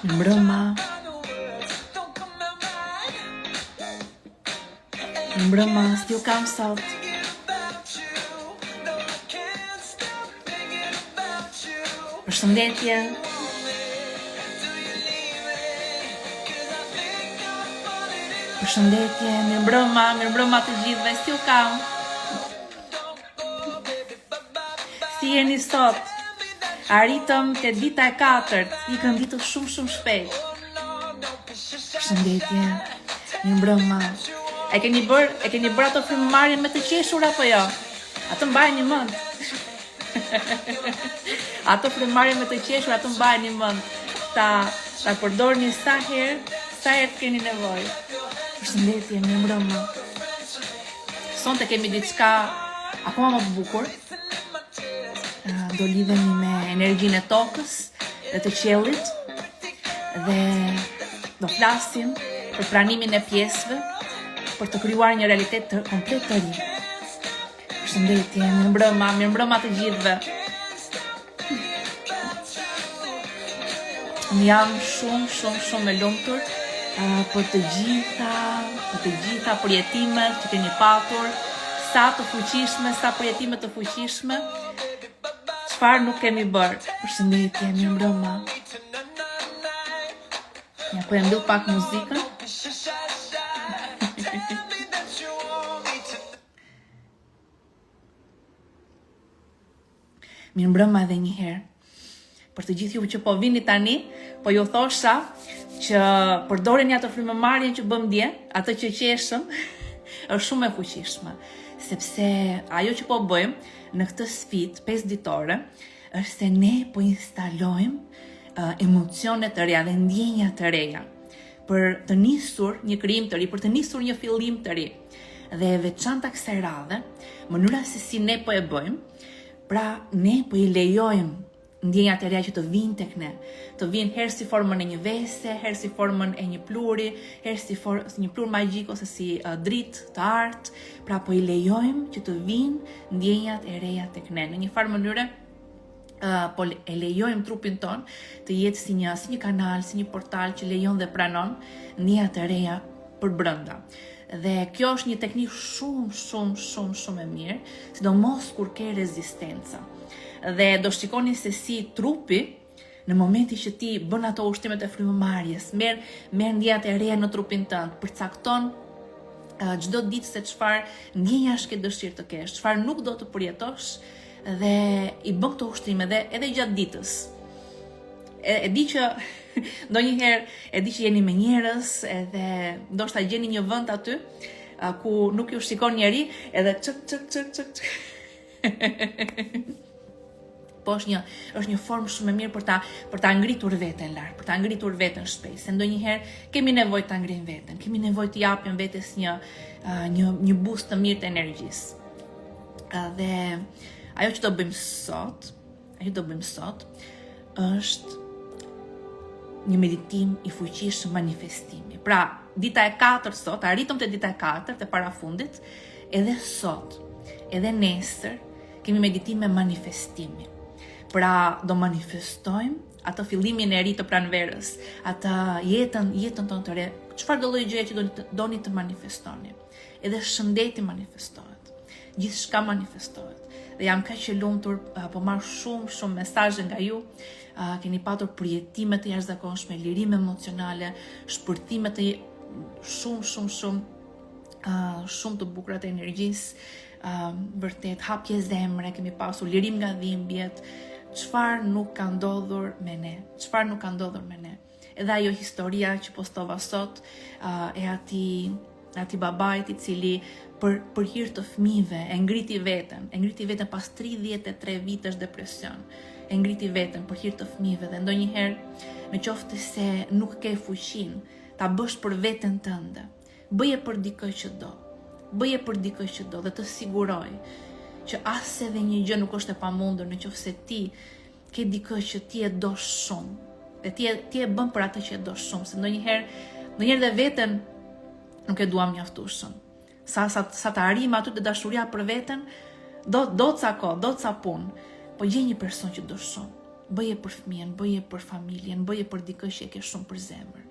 Mbrëma s'ju kam sot. Përshëndetje. Përshëndetje, mirëmbrëma të gjithëve, s'ju kam. Si jeni sot? Arritëm te dita e 4, ikën ditët shumë shpejt. Përshëndetje, mirëmbrëma. E keni bërë ato frymëmarrje me të qeshur apo jo? Ato mbajeni mend. Ato frymëmarrje me të qeshur, ato mbajeni mend. Ta përdorni sa herë keni nevojë. Përshëndetje, mirëmbrëma. Sonte kemi diçka akoma më të bukur. Do lidhemi me energjinë e tokës dhe të qiellit dhe do flasim për pranimin e pjesëve, për të krijuar një realitet komplet të ri. Përshëndetje, mirëmbrëma të gjithëve. Unë jam shumë e lumtur për të gjitha përjetimet që keni patur, sa të fuqishme, sa përjetime të fuqishme, çfarë nuk kemi bërë. Përshëndetje, mirëmbrëma. Ja po e mbyll pak muzikën. Mirëmbrëma edhe një herë. Për të gjithë ju që po vini tani, po ju thosha që përdoreni ato frymëmarrjen që bëm dje, atë që qeshëm, është shumë e fuqishme, sepse ajo që po bëjmë në këtë sfidë 5 ditore është se ne po instalojmë emocione të reja dhe ndjenja të reja për të nisur një krijim të ri, për të nisur një fillim të ri. Dhe e veçanta kësaj radhe, mënyra se si ne po e bëjmë, pra ne po i lejojmë ndjenjat e reja që të vinë tek ne, të vinë herë si formën e një vese, herë si formën e një pluri, herë si një plur magjik ose si dritë të artë, pra po i lejojmë që të vinë ndjenjat e reja tek ne. Në një farë mënyre, po e lejojmë trupin ton të jetë si një kanal, si një portal që lejon dhe pranon ndjenjat e reja për brenda. Dhe kjo është një teknikë shumë e mirë, sidomos kur ke rezistenca. Dhe do shikoni se si trupi, në momenti që ti bën ato ushtrimet e frymëmarrjes, merr ndjenjat e reja në trupin tënd, përcakton çdo ditë se çfarë ndjenjash ke dëshirë të kesh, çfarë nuk do të përjetosh, dhe i bën këto ushtrime edhe gjatë ditës. E di që ndonjëherë e di që jeni me njerëz, edhe ndoshta gjeni një vend aty ku nuk ju shikon njeri, edhe çk. Po është një formë shumë e mirë për ta ngritur veten lart, për ta ngritur veten shpejt. Se ndonjëherë kemi nevojë ta ngrim veten, kemi nevojë të japim vetes një boost të mirë të energjisë. Dhe ajo që do bëjmë sot është një meditim i fuqishëm manifestimi. Pra, dita e 4 sot, arritëm te dita e 4 të parafundit, edhe sot, edhe nesër kemi meditim me manifestimi. Pra, do manifestojmë atë fillimin e ri të pranverës, atë jetën tonë të re, çfarë do lloj gjëje që doni të manifestoni. Edhe shëndeti manifestohet, gjithçka manifestohet. Dhe jam kaq e lumtur, po marr shumë mesazhe nga ju. Keni patur përjetime të jashtëzakonshme, lirim emocionale, shpërthime të shumë të bukura të energjisë, vërtet hapje zemre, kemi pasur lirim nga dhimbjet. Çfarë nuk ka ndodhur me ne? Edhe ajo historia që postova sot e ati babait i cili për hir të fëmijëve e ngriti veten pas 33 vitesh depresion. E ngriti veten për hir të fëmijëve dhe ndonjëherë, në qoftë se nuk ke fuqinë ta bësh për veten tënde, bëje për dikë që do dhe të siguroj që as edhe një gjë nuk është e pamundur në qoftë se ti ke dikë që ti e do shumë dhe ti e bën për atë që e do shumë, se ndonjëherë dhe veten nuk e duam mjaftueshëm. Sa të arrim aty të dashuria për veten, do ca kohë, do ca punë, po gjej një person që do shumë. bëje për fëmijën, bëje për familjen, bëje për dikë që e ke shumë për zemër.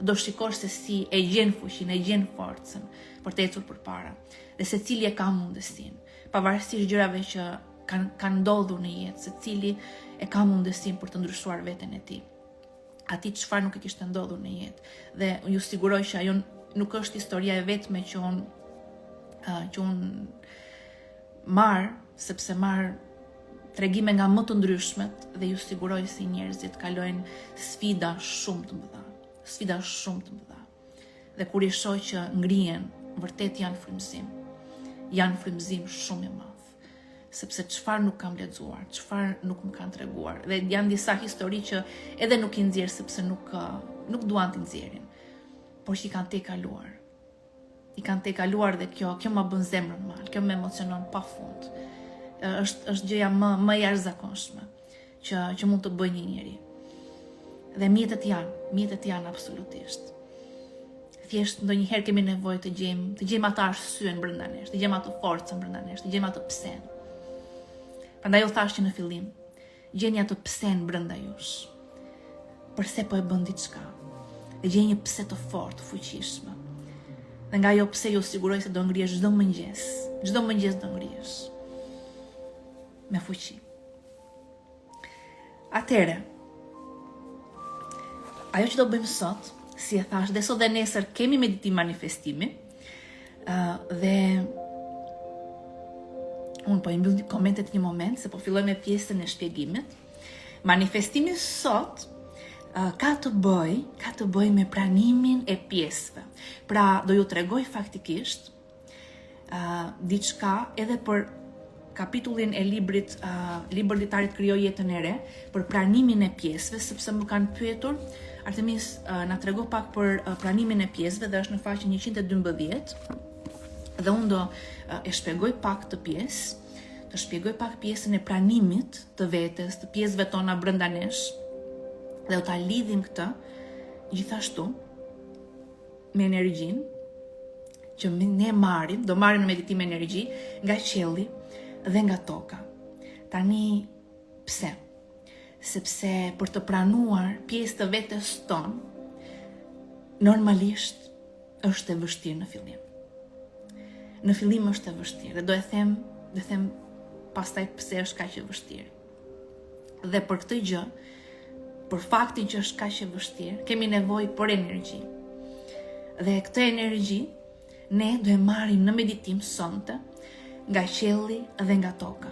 Do shikosh se si e gjen fuqinë, e gjen forcën për të ecur përpara. Dhe se cili e ka mundësinë, pavarësisht gjërave që kanë ndodhur në jetë, se cili e ka mundësinë për të ndryshuar veten e tij. Ati çfarë nuk e kishte ndodhur në jetë. Dhe ju siguroj që ajo nuk është historia e vetme që unë marr, sepse marr tregime nga më të ndryshmet dhe ju siguroj se njerëzit kalojnë sfida shumë të mëdha. Dhe kur i shoh që ngrihen, vërtet janë frymëzim shumë i madh. Sepse çfarë nuk kam lexuar, çfarë nuk më kanë treguar. Dhe janë disa histori që edhe nuk i nxjerr sepse nuk duan të nxjerrin, por që i kanë te kaluar dhe kjo më bën zemrën mal, kjo më emocionon pafund. Është gjëja më e jashtëzakonshme që mund të bëjë një njeri. Dhe mjetet janë absolutisht. Thjesht ndonjëherë kemi nevojë të gjejmë atë arsyen brenda nesh, të gjejmë atë forcën brenda nesh, të gjejmë atë psen. Prandaj u thash që në fillim, gjeni atë psen brenda jush. Përse po e bën diçka? Dhe gjeni një pse të fortë, fuqishme. Dhe nga ajo pse ju siguroj se do ngrihesh çdo mëngjes do ngrihesh me fuqi. Atëre, ajo që do bëjmë sot, si e thash, dhe sot dhe nesër kemi meditim manifestimi, dhe unë po i mbyll komentet një moment, se po filloj me pjesën e shpjegimit. Manifestimi sot ka të bëj me pranimin e pjesëve. Pra, do ju tregoj faktikisht diçka edhe për kapitullin e librit Litarit Krijoj jetën e re, për pranimin e pjesëve, sepse më kanë pyetur, Artemis na trego pak për pranimin e pjesëve dhe është në faqen 112, dhe unë do e shpjegoj pak të shpjegoj pak pjesën e pranimit të vetes, të pjesëve tona brenda nesh, dhe do ta lidhim këtë gjithashtu me energjinë që ne do marrim në meditim energji nga qielli dhe nga toka. Tani pse? Sepse për të pranuar pjesë të vetes tonë, normalisht është e vështirë në fillim. Në fillim është e vështirë, dhe do e them pastaj pse është kaq e vështirë. Dhe për këtë gjë, për faktin që është kaq e vështirë, kemi nevojë për energji. Dhe këtë energji ne do e marrim në meditim sonte nga qielli dhe nga toka.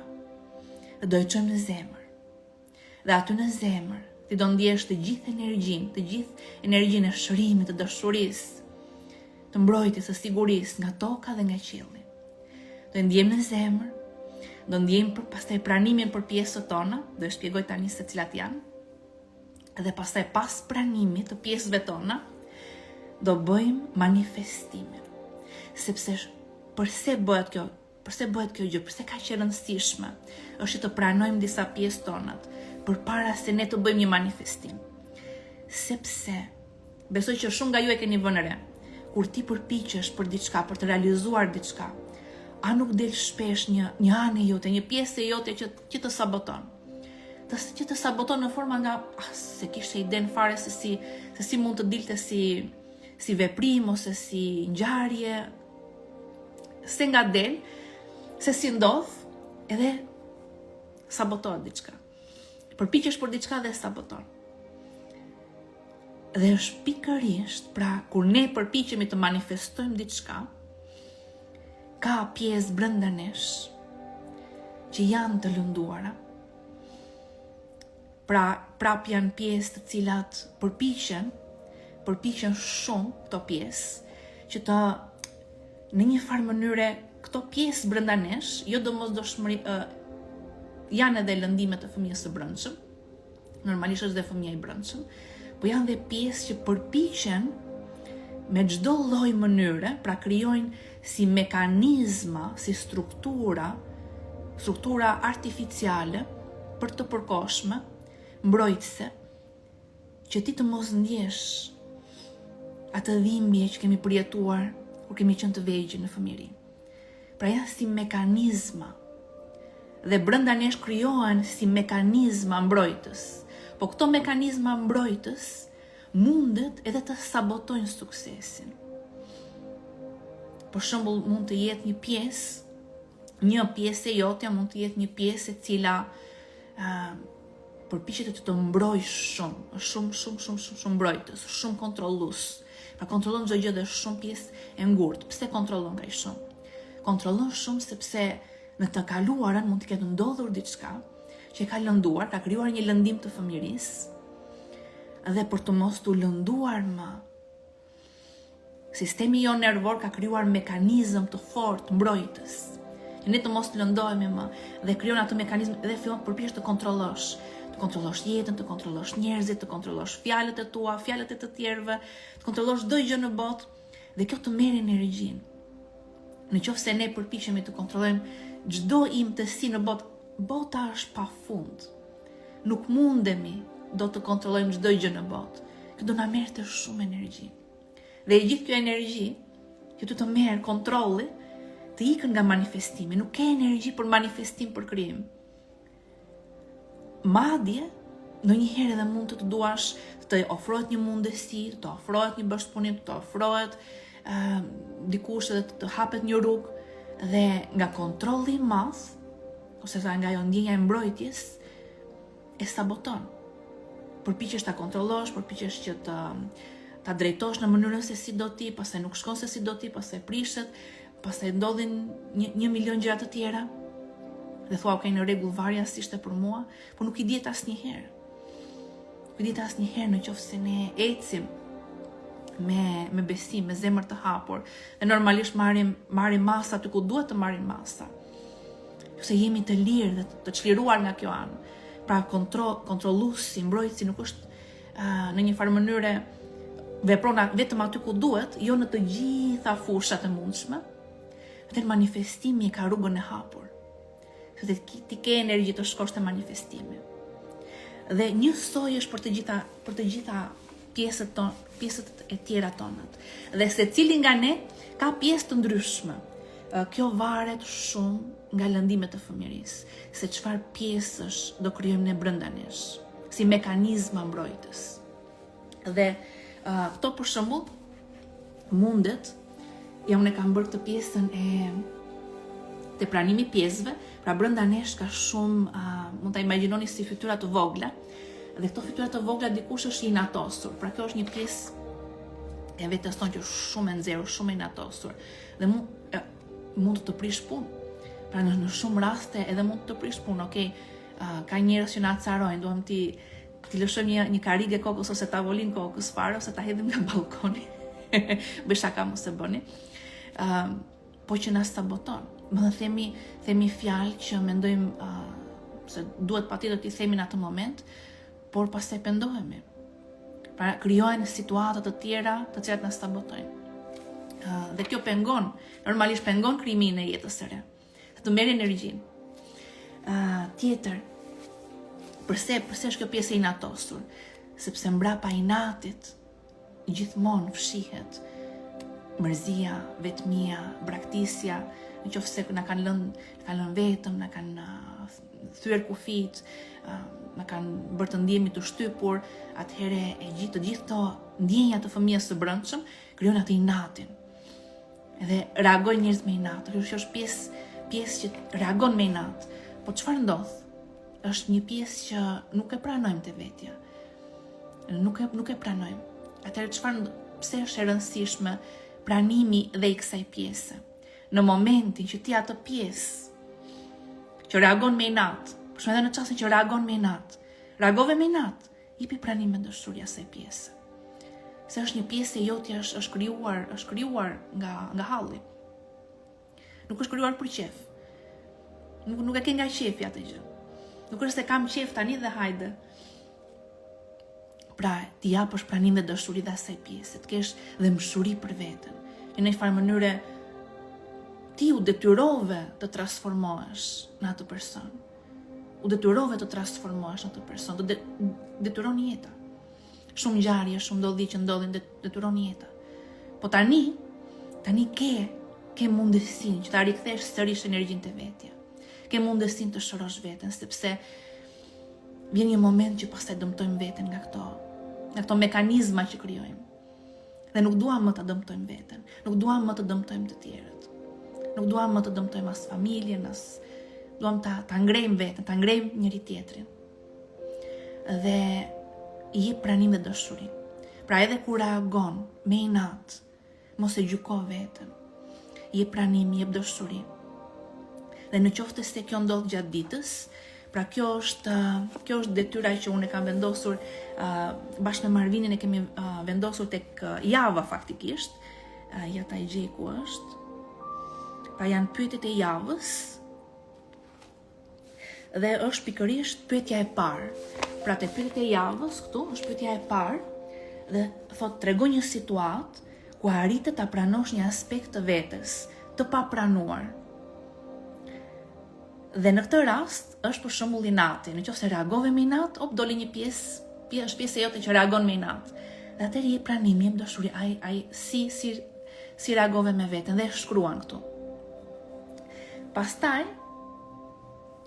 Dhe do e çojmë në zemër. Dhe aty në zemër ti do ndjesh të gjithë energjinë e shërimit, të dashurisë, të mbrojtjes, së sigurisë nga toka dhe nga qielli. Do e ndjejmë në zemër, do ndjejmë pastaj pranimin për pjesët tona, do e shpjegoj tani se cilat janë. Dhe pastaj pas pranimit të pjesëve tona, do bëjmë manifestimin. Sepse përse bëhet kjo gjë, përse ka që rëndësishme, është të pranojmë disa pjesë tonat, përpara se ne të bëjmë një manifestim. Sepse, besoj që shumë nga ju e keni vënë re, kur ti përpiqesh për diçka, për të realizuar diçka, a nuk del shpesh një anë jote, një pjesë e jote që të saboton. Që të saboton në forma nga se kishte iden fare se si mund të dilte si veprim ose si ngjarje, se nga del, se si ndodh, edhe sabotohet diçka. Përpiqesh për diçka dhe saboton. Dhe është pikërisht, pra kur ne përpiqemi të manifestojmë diçka, ka pjesë brenda nesh që janë të lënduara. Pra prap janë pjesë të cilat përpiqen shumë këto pjesë që të në një farë mënyre këto pjesë brenda nesh, jo domosdoshmëri janë edhe lëndimet e fëmijës së brendshëm, normalisht është dhe fëmia i brendshëm, po janë dhe pjesë që përpiqen me çdo lloj mënyre, pra krijojnë si mekanizma, si struktura artificiale për të përkohshme, mbrojtëse, që ti të mos ndjesh atë dhimbje që kemi përjetuar kur kemi qenë të vegjël në fëmijëri. Pra janë si mekanizma. dhe brenda nesh krijohen si mekanizma mbrojtës. Po këto mekanizma mbrojtës mundet edhe të sabotojnë suksesin. Për shembull, mund të jetë një pjesë e jotja mund të jetë një pjesë e cila përpiqet të mbrojë shumë mbrojtës, shumë kontrollues. Pra kontrollon çdo gjë dhe shumë pjesë e ngurtë. Pse kontrollon kaq shumë? Kontrollon shumë sepse në të kaluarën mund të ketë ndodhur diçka që e ka lënduar, ka krijuar një lëndim të fëmirisë, dhe për të mos të lënduar më, sistemi jo nervor ka krijuar mekanizëm të fortë mbrojtës. Ne të mos të lëndohemi më dhe krijon atë mekanizëm dhe fillon përpiqesh të kontrollosh jetën, të kontrollosh njerëzit, të kontrollosh fjalët e tua, fjalët e të tjerëve, të kontrollosh çdo gjë në botë dhe kjo të merr energjinë. Nëse ne përpiqemi të kontrollojmë çdo imtësi në botë, bota është pafund. Nuk mundemi do të kontrollojmë çdo gjë në botë. Kjo do na merrte shumë energji. Dhe e gjithë kjo energji që të merr kontrolli të ikën nga manifestimi, nuk ke energji për manifestim, për krijim. Madje, ndonjëherë edhe mund të duash të ofrohet një mundësi, të ofrohet një bashkëpunim, të ofrohet dikush edhe të hapet një rrugë dhe nga kontrolli i madh, ose nga ajo ndjenja e mbrojtjes, e saboton. Përpiqesh ta kontrollosh, përpiqesh që ta drejtosh në mënyrën se si do ti, pastaj nuk shkon se si do ti, pastaj prishet, pastaj ndodhin një milion gjëra të tjera. Dhe thua, okay, në rregull, varja si ishte për mua, por nuk i diet asnjëherë. Nuk i diet asnjëherë nëse ne ecim me besim, me zemër të hapur, dhe normalisht marrim masa aty ku duhet të marrim masa. Se jemi të lirë dhe të çliruar nga kjo anë. Pra kontrolluesi, mbrojtësi nuk është në një farë mënyre vepron vetëm aty ku duhet, jo në të gjitha fushat e mundshme. Atë manifestimi ka rrugën e hapur. Se ti ke energji të shkosh te manifestimi. Dhe njësoj është për të gjitha pjesët e tjera tonat. Dhe secili nga ne ka pjesë të ndryshme. Kjo varet shumë nga lëndimet e fëmirisë, se çfarë pjesësh do krijojmë ne brenda nesh, si mekanizma mbrojtës. Dhe këto për shembull mundet, unë kam bërë këtë pjesën të pranimi pjesëve, pra brenda nesh ka shumë, mund ta imagjinoni si fytyra të vogla, dhe këto fytyra të vogla dikush është i inatosur. Pra kjo është një pjesë e vetes tonë që është shumë e nxehur, shumë e inatosur, dhe mund të prish punë. Pra në shumë raste edhe mund të prish punë. Okej, ka njerëz që na acarojnë, duam ti lëshojmë një karige kokës ose tavolinë kokës fare, ose ta hedhim nga balkoni. Bëj shaka, mos e bëni. Po që na saboton. Më themi fjalë që mendojmë se duhet patjetër t'i themi në atë moment, por pastaj pendohemi. Pra krijohen situata të tjera të cilat na sabotojnë. Dhe kjo normalisht pengon krijimin e jetës së re. Të merr energjinë. Tjetër, përse është kjo pjesë e inatosur? Sepse mbrapa inatit gjithmonë fshihet mërzia, vetmia, braktisja, nëse na kanë lënë vetëm, na kanë thyer kufit, na kanë bërë të ndjehemi të shtypur, atëherë të gjithë këto ndjenja të fëmijës së brendshëm krijojnë atë inatin. Edhe reagojnë njerëz me inat. Kjo është pjesë që reagon me inat. Po çfarë ndodh? Është një pjesë që nuk e pranojmë te vetja. Nuk e pranojmë. Atëherë pse është e rëndësishme pranimi dhe i kësaj pjese? Në momentin që ti atë pjesë që reagon me inat, për shembull edhe në çastin që reagove me inat, jepi pranim me dashuri asaj pjese. Se është një pjesë e jotja është krijuar nga halli. Nuk është krijuar për qef. Nuk e ke nga qefi atë gjë. Nuk është se kam qef tani dhe hajde. Pra, ti japësh pranim dhe dashuri dhe asaj pjese, të kesh dhe mshuri për veten. Në një farë mënyre ti u detyrove të transformohesh në atë person. U detyrove të transformohesh në atë person, të detyron jeta. Shumë ngjarje, shumë ndodhi që ndodhin detyron jeta. Po tani ke mundësinë që ta rikthesh sërish energjinë te vetja. ke mundësinë të shërosh veten, sepse vjen një moment që pastaj dëmtojmë veten nga këto mekanizma që krijojmë. Dhe nuk duam më të dëmtojmë veten, nuk duam më të dëmtojmë të tjerët. Nuk duam më të dëmtojmë as familjen, duam ta ngrejmë veten, ta ngrejmë njëri tjetrin. Dhe jep pranim dhe dashuri. Pra edhe kur reagon me inat, mos e gjyko veten. Jep pranim, jep dashuri. Dhe në qoftë se kjo ndodh gjatë ditës, pra kjo është detyra që unë e kam vendosur bashkë me Marvinin, e kemi vendosur tek java faktikisht. Ja ta i gjej ku është. Pra janë pyetjet e javës. Dhe është pikërisht pyetja e parë. Pra te pyetjet e javës këtu është pyetja e parë dhe thot tregon një situatë ku arritet ta pranosh një aspekt të vetes, të papranuar. Dhe në këtë rast është për shembull inati. Nëse reagove me inat, doli një pjesë e jote që reagon me inat. Dhe atëherë jep pranim, jep dashuri, ai si reagove me veten dhe shkruan këtu. Pastaj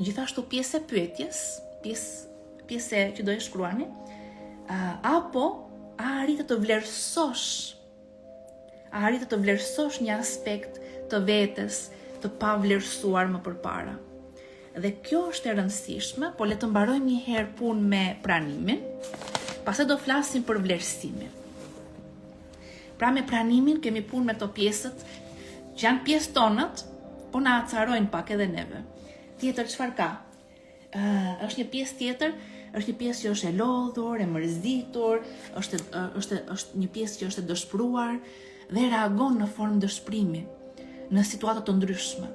gjithashtu pjesë e pyetjes, pjesë që do e shkruani, apo a arritet të vlerësosh një aspekt të vetes të pa vlerësuar më përpara. Dhe kjo është e rëndësishme, po le të mbarojmë një herë punë me pranimin, pastaj do flasim për vlerësimin. Pra me pranimin kemi punë me këto pjesët që janë pjesë tonët, po na acarojnë pak edhe neve. Tjetër çfarë ka? Është një pjesë tjetër, është një pjesë që është e lodhur, e mërzitur, është një pjesë që është e dëshpëruar dhe reagon në formë dëshpërimi në situata të ndryshme.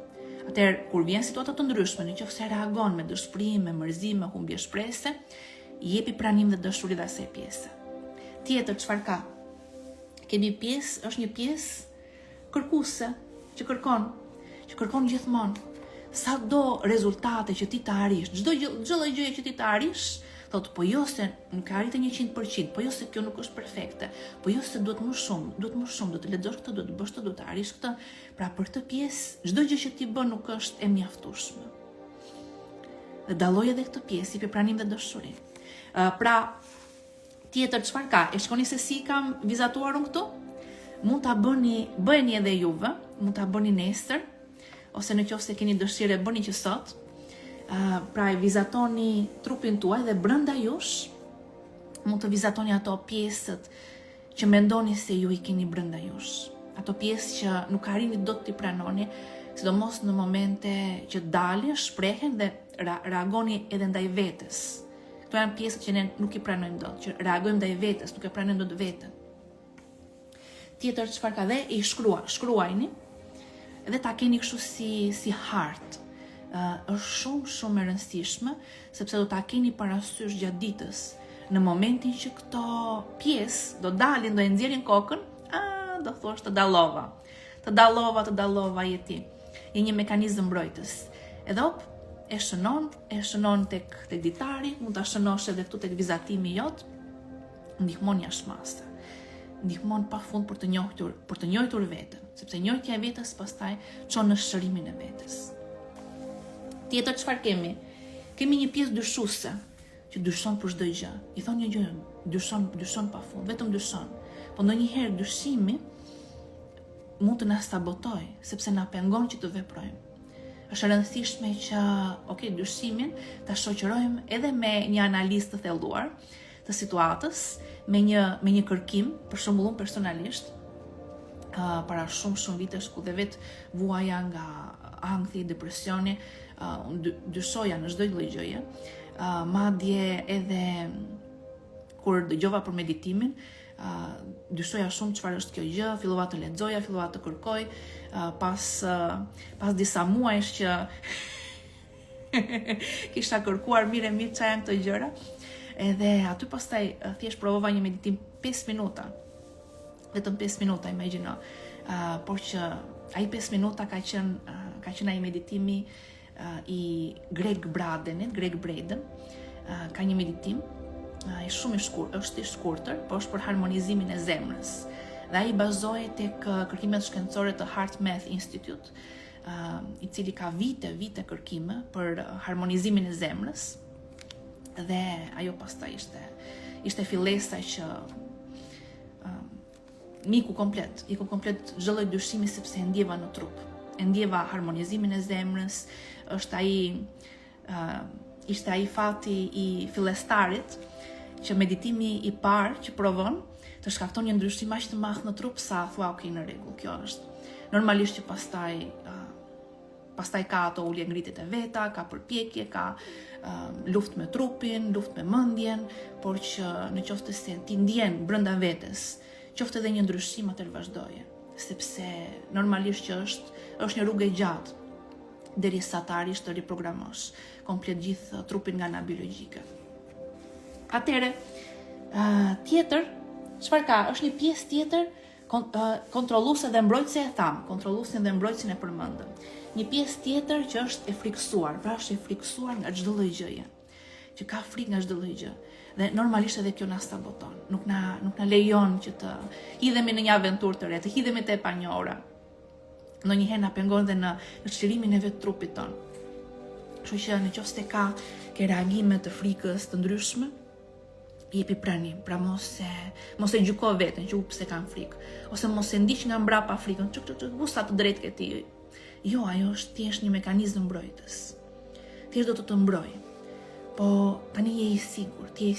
Atëherë, kur vjen situata të ndryshme, nëse reagon me dëshpërim, me mërzim, me humbje shprese, jepi pranim dhe dashuri dhe asaj pjese. Tjetër çfarë ka? Kemi është një pjesë kërkuese, që kërkon gjithmonë. Sa do rezultate që ti të arrish, çdo gjë që ti të arrish, thotë po jo se nuk arritë 100%, po jo se kjo nuk është perfekte, po jo se duhet më shumë, do të lexosh këtë, do të bësh këtë, do të arrish këtë. Pra për këtë pjesë, çdo gjë që ti bën nuk është e mjaftueshme. Dhe dalloj edhe këtë pjesë, jepi pranim dhe dashuri. Pra tjetër çfarë ka? E shkoni se si kam vizatuar unë këtu? Mund ta bëni edhe juve, mund ta bëni nesër, ose nëse keni dëshirë bëni që sot. Pra e vizatoni trupin tuaj dhe brenda jush mund të vizatoni ato pjesët që mendoni se ju I keni brenda jush. Ato pjesë që nuk arrini dot t'i pranoni, sidomos në momente që dalin, shprehen dhe reagoni edhe ndaj vetes. Këto janë pjesët që ne nuk I pranojmë dot, që reagojmë ndaj vetes, nuk e pranojmë dot veten. Tjetër çfarë ka dhe I shkruajni dhe ta keni kështu si hartë. Është shumë e rëndësishme, sepse do ta keni parasysh gjatë ditës. Në momentin që këto pjesë do dalin, do e nxjerrin kokën, do thosh të dallova jeti. Je një mekanizëm mbrojtës. Edhe e shënon tek ditari, mund ta shënosh edhe këtu tek vizatimi jot, ndihmon jashtëmase. Ndihmon pafund për të njohur veten, sepse njohja e vetes pastaj çon në shërimin e vetes. Tjetër çfarë kemi? Kemi një pjesë dyshuese që dyshon për çdo gjë. I thon një gjë, dyshon pafund, vetëm dyshon. Po ndonjëherë dyshimi mund të na sabotojë, sepse na pengon që të veprojmë. Është e rëndësishme që dyshimin ta shoqërojmë edhe me një analizë të thelluar të situatës, me një kërkim, për shembull unë personalisht, para shumë vitesh ku dhe vetë vuaja nga ankthi, depresioni, dyshoja në çdo lloj gjëje, madje edhe kur dëgjova për meditimin, dyshoja shumë çfarë është kjo gjë, fillova të lexoja, fillova të kërkoj, pas disa muajsh që kisha kërkuar mirë çfarë janë këto gjëra, edhe aty pastaj thjesht provova një meditim 5 minuta. Vetëm 5 minuta, imagjino. Por që ai 5 minuta ka qenë ai meditimi I Greg Braden, ka një meditim, është I shkurtër, por është për harmonizimin e zemrës. Dhe ai bazohet tek kërkimet shkencore të HeartMath Institute, i cili ka vite kërkime për harmonizimin e zemrës, dhe ajo pastaj ishte fillesa që iku komplet çdo lloj dyshimi, sepse e ndjeva në trup. E ndjeva harmonizimin e zemrës, ishte ai fati i fillestarit që meditimi i parë që provon të shkakton një ndryshim aq të madh në trup sa thua ok, në rregull, kjo është. Normalisht që pastaj ka ato ulje ngritjet e veta, ka përpjekje, ka luftë me trupin, luftë me mendjen, por që në qoftë se ti ndjen brenda vetes qoftë edhe një ndryshim, atëherë vazhdoje, sepse normalisht që është një rrugë e gjatë derisa të arish të riprogramosh komplet gjithë trupin nga ana biologjike. Atëherë, tjetër, çfarë ka? Është një pjesë tjetër kontrolluese dhe mbrojtëse e tham, kontrolluesin dhe mbrojtësin e përmendëm. Një pjesë tjetër që është e friksuar, pra është e friksuar nga çdo lloj gjëje, që ka frikë nga çdo lloj gjë. Dhe normalisht edhe kjo na saboton. Nuk na lejon që të hidhemi në një aventurë të re, të hidhemi te e panjohura. Ndonjëherë na pengon dhe në çlirimin e vet trupit ton. Kështu që nëse ke reagime të frikës të ndryshme, jepi pranim, pra mos e gjyko veten që pse kam frikë, ose mos e ndiq nga mbrapa frikën, gusta të drejtë ke ti. Jo, ajo është thjesht një mekanizëm mbrojtës. Thjesht do të mbrojë. Po tani je i sigurt, ti je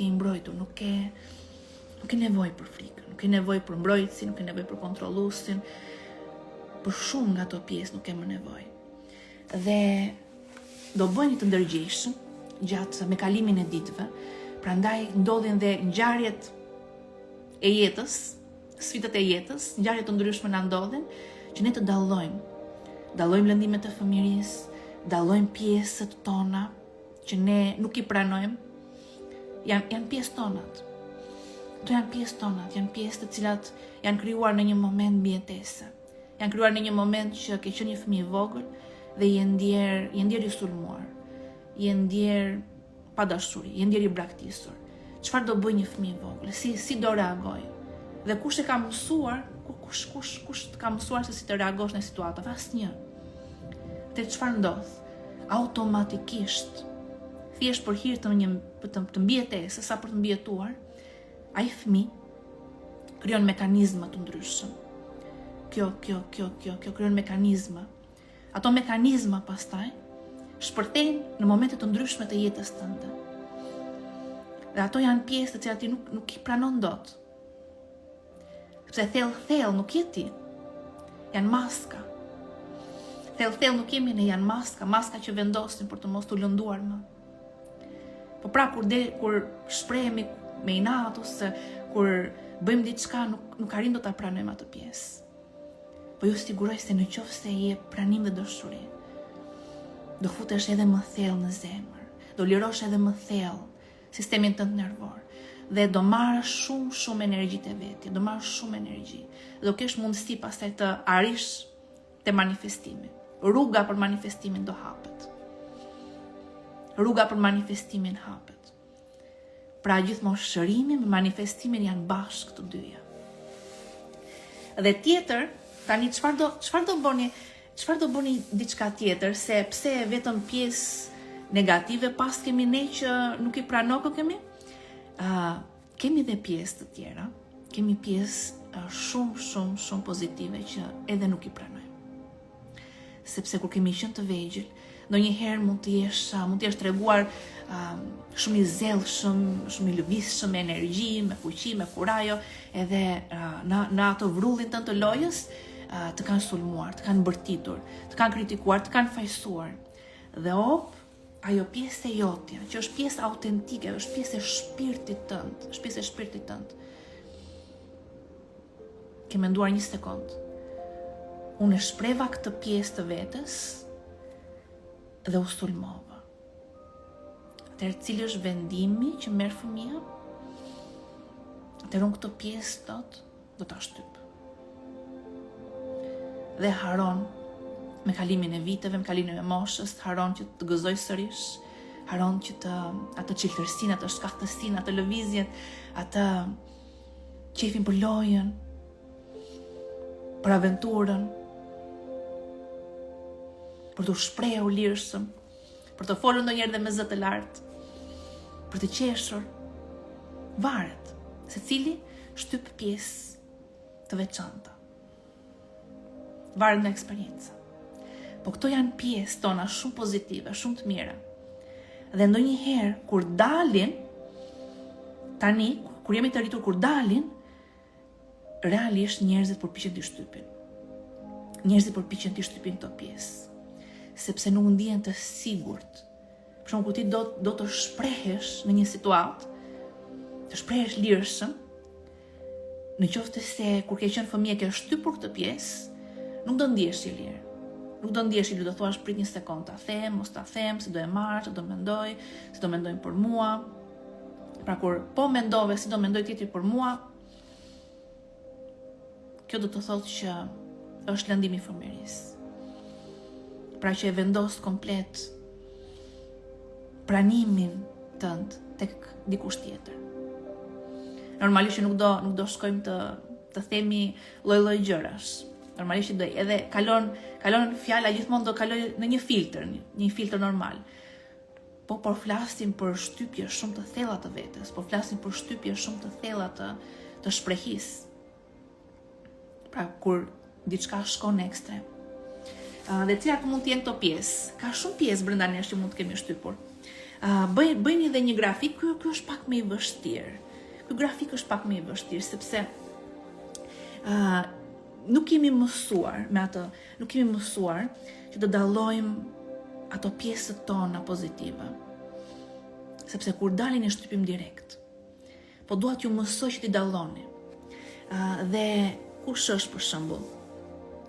i mbrojtur, nuk ke nevojë për frikën, nuk ke nevojë për mbrojtësin, nuk ke nevojë për kontrolluesin, për shumë nga ato pjesë nuk ke më nevojë. Dhe do bëni të ndërgjegjshëm gjatë me kalimin e ditëve, prandaj ndodhin dhe ngjarjet e jetës, sfidat e jetës, ngjarje të ndryshme na ndodhin, që ne të dallojmë lëndimet e fëmijërisë, dallojmë pjesët tona që ne nuk i pranojmë, janë pjesë tonat. Këto janë pjesë tonat, janë pjesë të cilat janë krijuar në një moment mbijetese. Janë krijuar në një moment që ke qenë një fëmijë i vogël dhe je ndjer i sulmuar, je ndjer pa dashuri, je ndjer i braktisur. Çfarë do bëj një fëmijë i vogël? Si do reagoj? Dhe kush e ka mësuar, kush të ka mësuar se si të reagosh në situata? Asnjë. Te çfarë ndodh? Automatikisht, thjesht për hir të mbijetesës, sa për të mbijetuar, ai fëmijë krijon mekanizma të ndryshëm. Kjo krijon mekanizma. Ato mekanizma pastaj shpërthejnë në momente të ndryshme të jetës tënde. Dhe ato janë pjesë të cilat ti nuk i pranon dot. Sepse thellë nuk je ti. Janë maska. Thellë nuk jemi ne, janë maska që vendosin për të mos të lënduar më. Po pra kur shprehemi me inat ose kur bëjmë diçka, nuk arrim dot ta pranojmë atë pjesë. Po ju siguroj se në qoftë se je pranim dhe dashuri, do futesh edhe më thellë në zemër, do lirosh edhe më thellë sistemin tënd nervor dhe do marrësh shumë energji te vetja, do marrësh shumë energji. Do kesh mundësi pastaj të arrish te manifestimi. Rruga për manifestimin do hapet. Rruga për manifestimin hapet. Pra gjithmonë shërimi me manifestimin janë bashkë të dyja. Dhe tjetër, tani çfarë do bëni? Çfarë do bëni diçka tjetër, se pse vetëm pjesë negative pas kemi ne që nuk i pranojmë kemi? Kemi dhe pjesë të tjera, kemi pjesë shumë pozitive që edhe nuk i pranojmë. Sepse kur kemi qenë të vegjël, ndonjëherë mund të jesh treguar shumë i zellshëm, shumë i lëvizshëm, me energji, me fuqi, me kurajo, edhe në ato vrullin tënd të lojës të kanë sulmuar, të kanë bërtitur, të kanë kritikuar, të kanë fajsuar. Dhe ajo pjesë e jotja, që është pjesë autentike, është pjesë e shpirtit tënd, ke menduar një sekond. Unë e shpreva këtë pjesë të vetës dhe u sulmova. Atëherë cili është vendimi që merr fëmia? Atëherë unë këtë pjesë do ta shtyp. Dhe haron me kalimin e viteve, me kalimin e moshës, haron që të gëzoj sërish, haron që atë çiltërsinë, atë shkahtësinë, atë lëvizjen, atë qefin për lojën, për aventurën. për të shprehur lirshëm, për të folur ndonjëherë dhe me zë të lartë, për të qeshur. Varet se cili shtyp pjesë të veçanta. Varet nga eksperjenca. Po këto janë pjesë tona shumë pozitive, shumë të mira. Dhe ndonjëherë kur dalin, tani, kur jemi të rritur, kur dalin, realisht njerëzit përpiqen t'i shtypin. Njerëzit përpiqen t'i shtypin këto pjesë, sepse nuk ndihen të sigurt. Për shembull, kur ti do të shprehesh në një situatë, të shprehesh lirshëm, në qoftë se kur ke qenë fëmijë ke shtypur këtë pjesë, nuk do ndihesh i lirë. Nuk do ndihesh i lirë, do thuash prit një sekond, ta them, mos ta them, si do e marr, çfarë do mendoj, si do mendojnë për mua. Pra kur po mendove si do mendoj tjetri për mua, kjo do të thotë që është lëndimi i fëmijërisë. Pra që e vendos komplet pranimin tënd tek dikush tjetër. Normalisht nuk do shkojmë të themi lloj-lloj gjërash. Normalisht edhe kalon fjala gjithmonë do kaloj në një filtr normal. Po flasim për shtypje shumë të thella të vetes, po flasim për shtypje shumë të thella të shprehisë. Pra kur diçka shkon në ekstrem. Dhe cilat mund të jenë këto pjesë? Ka shumë pjesë brenda nesh që mund të kemi shtypur. Bëjmë edhe një grafik, ky është pak më i vështirë. Ky grafik është pak më i vështirë sepse nuk kemi mësuar me atë, nuk kemi mësuar që të dallojmë ato pjesët tona pozitive. Sepse kur dalin e shtypim direkt, po dua t'ju mësoj që t'i dalloni. Dhe kush është për shembull?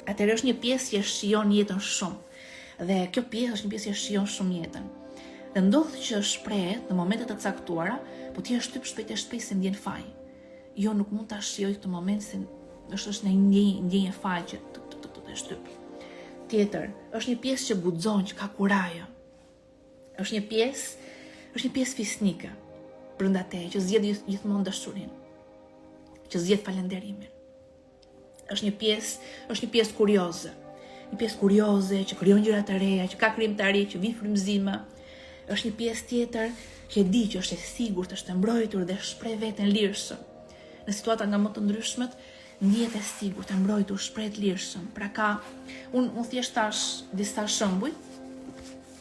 Atëherë është një pjesë që shijon jetën shumë. Dhe kjo pjesë është një pjesë që shijon shumë jetën. Dhe ndodh që shprehet në momente të caktuara, po ti e shtyp shpejt se ndjen faj. Jo, nuk mund ta shijoj këtë moment se është në ndjenjë faj që të shtyp. Tjetër, është një pjesë që guxon, që ka kurajo. Është një pjesë fisnike brenda teje, që zgjedh gjithmonë dashurinë, që zgjedh falënderimin. Është një pjesë kurioze. Një pjesë kurioze që krijon gjëra të reja, që ka krijimtari, që vin frymëzime. Është një pjesë tjetër që e di që është e sigurt, është e mbrojtur dhe shpreh veten lirshëm. Në situata nga më të ndryshmet, ndihet e sigurt, e mbrojtur, shpreh lirshëm. Pra unë thjesht tash disa shembuj,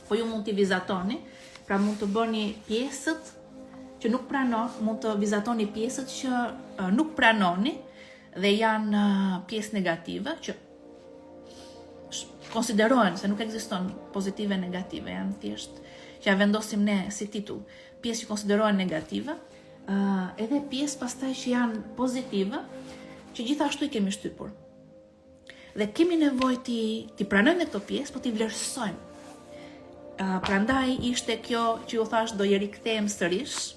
po ju mund t'i vizatoni, pra mund të bëni pjesët që nuk pranoni, mund të vizatoni pjesët që nuk pranoni dhe janë pjesë negative, që konsiderohen se nuk ekziston pozitive e negative, janë thjesht që ja vendosim ne si titull, pjesë që konsiderohen negative, edhe pjesë pastaj që janë pozitive, që gjithashtu i kemi shtypur. Dhe kemi nevojë ti pranojmë këto pjesë, po ti vlerësojmë. Prandaj ishte kjo që ju thash do i rikthehem sërish.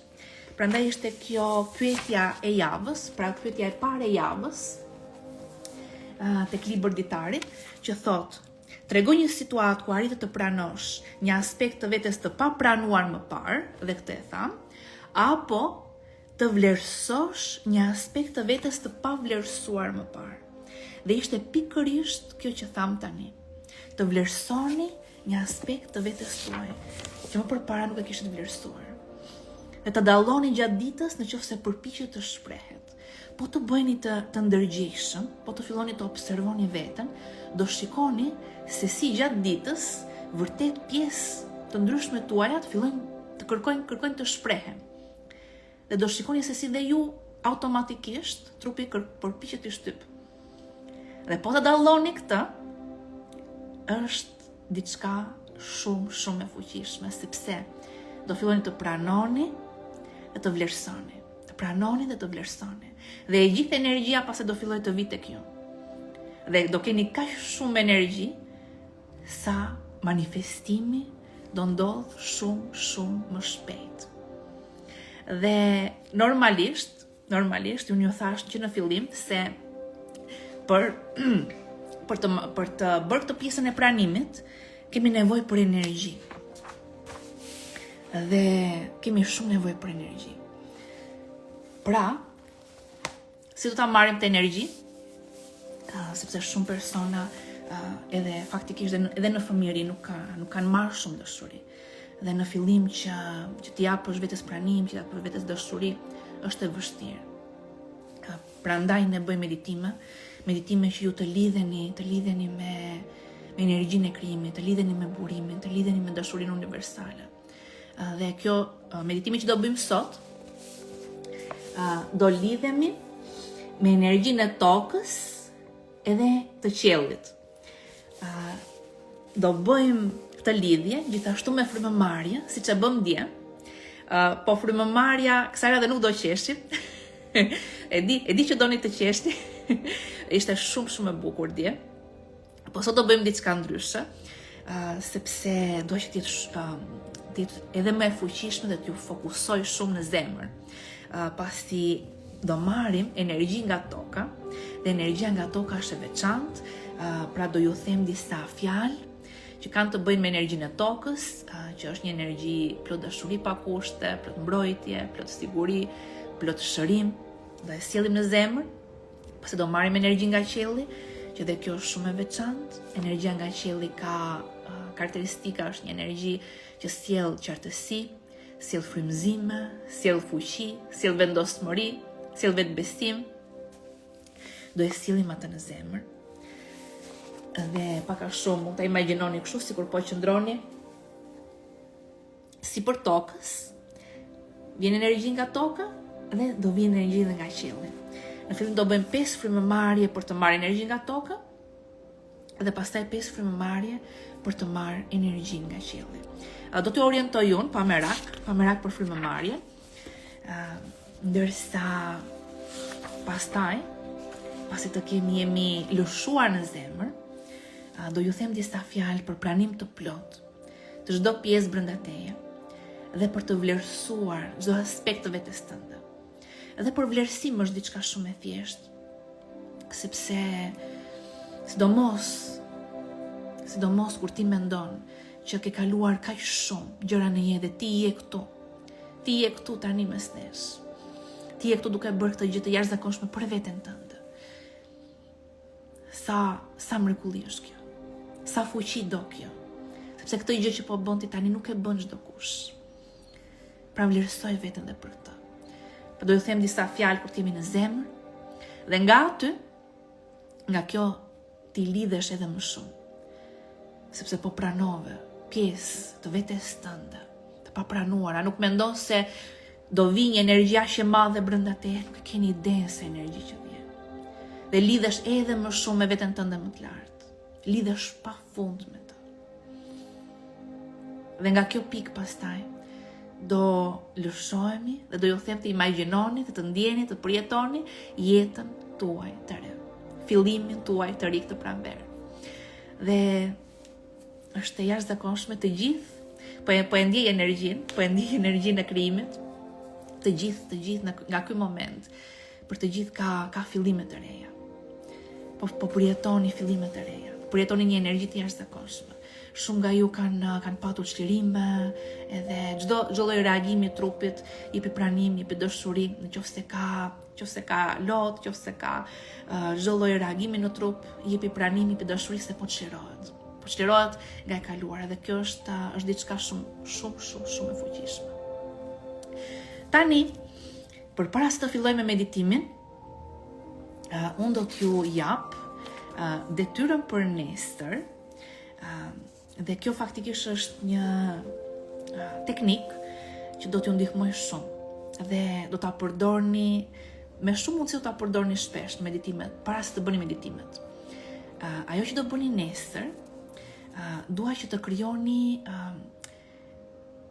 Prandaj ishte kjo pyetja e javës, pra pyetja e parë e javës tek libër ditarit, që thotë: tregoj një situatë ku arritë të pranosh një aspekt të vetes të papranuar më parë, dhe këtë e tham, apo të vlerësosh një aspekt të vetes të pavlerësuar më parë. Dhe ishte pikërisht kjo që tham tani. Të vlerësoni një aspekt të vetes tuaj që më përpara nuk e kishit vlerësuar. Dhe të dalloni gjatë ditës nëse përpiqet të shprehet. Po të bëheni të ndërgjegjshëm, po të filloni të observoni veten, do shikoni se si gjatë ditës vërtet pjesë të ndryshme tuaja të fillojnë të kërkojnë të shprehen. Dhe do shikoni se si dhe ju automatikisht trupi përpiqet të shtyp. Dhe po të dalloni këtë, është diçka shumë e fuqishme, sepse do filloni të pranoni dhe të vlerësoni. Të pranoni dhe të vlerësoni. Dhe e gjithë energjia pastaj do filloj të vitë tek ju. Dhe do keni kaq shumë energji sa manifestimi do ndodh shumë më shpejt. Dhe normalisht unë ju thash që në fillim se për të bërë këtë pjesën e pranimit kemi nevojë për energji. Dhe kemi shumë nevojë për energji. Pra, si do ta marrim të energji? Sepse shumë persona edhe faktikisht edhe në fëmijëri nuk kanë marrë shumë dashuri. Dhe në fillim që t'i japësh vetes pranim, që t'i japësh vetes dashuri, është e vështirë. Prandaj ne bëjmë meditime që ju të lidheni me energjinë e krijimit, të lidheni me burimin, të lidheni me dashurinë universale. Dhe kjo meditimi që do bëjmë sot, do lidhemi me energjinë e tokës edhe të qiellit. Do bëjmë këtë lidhje gjithashtu me frymëmarrje, siç e bëm dje. Po frymëmarrja kësaj radhe nuk do qeshim. e di që doni të qeshni. Ishte shumë e bukur dje. Po sot do bëjmë diçka ndryshe, sepse do që t'jetë edhe më e fuqishme dhe t'ju fokusoj shumë në zemër. Pasi do marrim energji nga toka, dhe energjia nga toka është e veçantë, pra do ju them disa fjalë që kanë të bëjnë me energjinë e tokës, që është një energji plot dashuri pa kushte, plot mbrojtje, plot siguri, plot shërim, do e sjellim në zemër, pasi do marrim energji nga qielli, që dhe kjo është shumë e veçantë. Energjia nga qielli ka karakteristika, është një energji që sjell qartësi, sjell frymëzime, sjell fuqi, sjell vendosmëri, sjell vetbesim. Do e sjellim atë në zemër. Dhe pak a shumë mund ta imagjinoni kështu, sikur po qëndroni sipër tokës. Vjen energji nga toka dhe do vjen energji edhe nga qielli. Në fillim do bëjmë 5 frymëmarrje për të marrë energji nga toka, dhe pastaj 5 frymëmarrje për të marrë energji nga qielli. Do t'ju orientoj unë pa merak për frymëmarrje, ndërsa pastaj, pasi të jemi lëshuar në zemër, do ju them disa fjalë për pranim të plot të çdo pjesë brenda teje, dhe për të vlerësuar çdo aspekt të vetes tënde. Edhe për vlerësim është diçka shumë e thjeshtë, sepse sidomos kur ti mendon që ke kaluar kaq shumë gjëra në jetë, ti je këtu. Ti je këtu tani mes nesh. Ti je këtu duke bërë këtë gjë të jashtëzakonshme për veten tënde. Sa mrekulli është kjo. Sa fuqi do kjo. Sepse këtë gjë që po bën ti tani nuk e bën çdo kush. Pra vlerësoj veten dhe për këtë. Po do ju them disa fjalë kur t'jemi në zemër, dhe nga kjo ti lidhesh edhe më shumë. Sepse po pranove pjesë të vetes tënde, të papranuara, nuk mendon se do vi një energji aq e madhe brenda teje, nuk e keni idenë se energji që vjen. Dhe lidhesh edhe më shumë me veten tënde më të lartë. Lidhesh pafund me të. Dhe nga kjo pikë pastaj do lëshohemi dhe do ju them të imagjinoni, të ndjeni, të përjetoni jetën tuaj të re, fillimin tuaj të ri këtë pranverë. Dhe është e jashtëzakonshme të gjithë, po e ndjej energjinë e krijimit, të gjithë nga ky moment, për të gjithë ka fillime të reja. Po përjetoni fillime të reja, përjetoni një energji të jashtëzakonshme. Shumë nga ju kanë patur çlirime, edhe çdo lloj reagimi i trupit, jepi pranim, jepi dashuri, nëse ka lot, nëse ka çdo lloj reagimi në trup, jepi pranim, jepi dashuri se po çlirohet. Po çlirohet nga e kaluara, dhe kjo është diçka shumë e fuqishme. Tani, përpara se të filloj me meditimin, unë do t'ju jap detyrën për nesër. Dhe kjo faktikisht është një teknik që do t'ju ndihmoj shumë, dhe do ta përdorni me shumë mundësi, do ta përdorni shpesh në meditimet, para se të bëni meditimet. Ajo që do bëni nesër, dua që të krijoni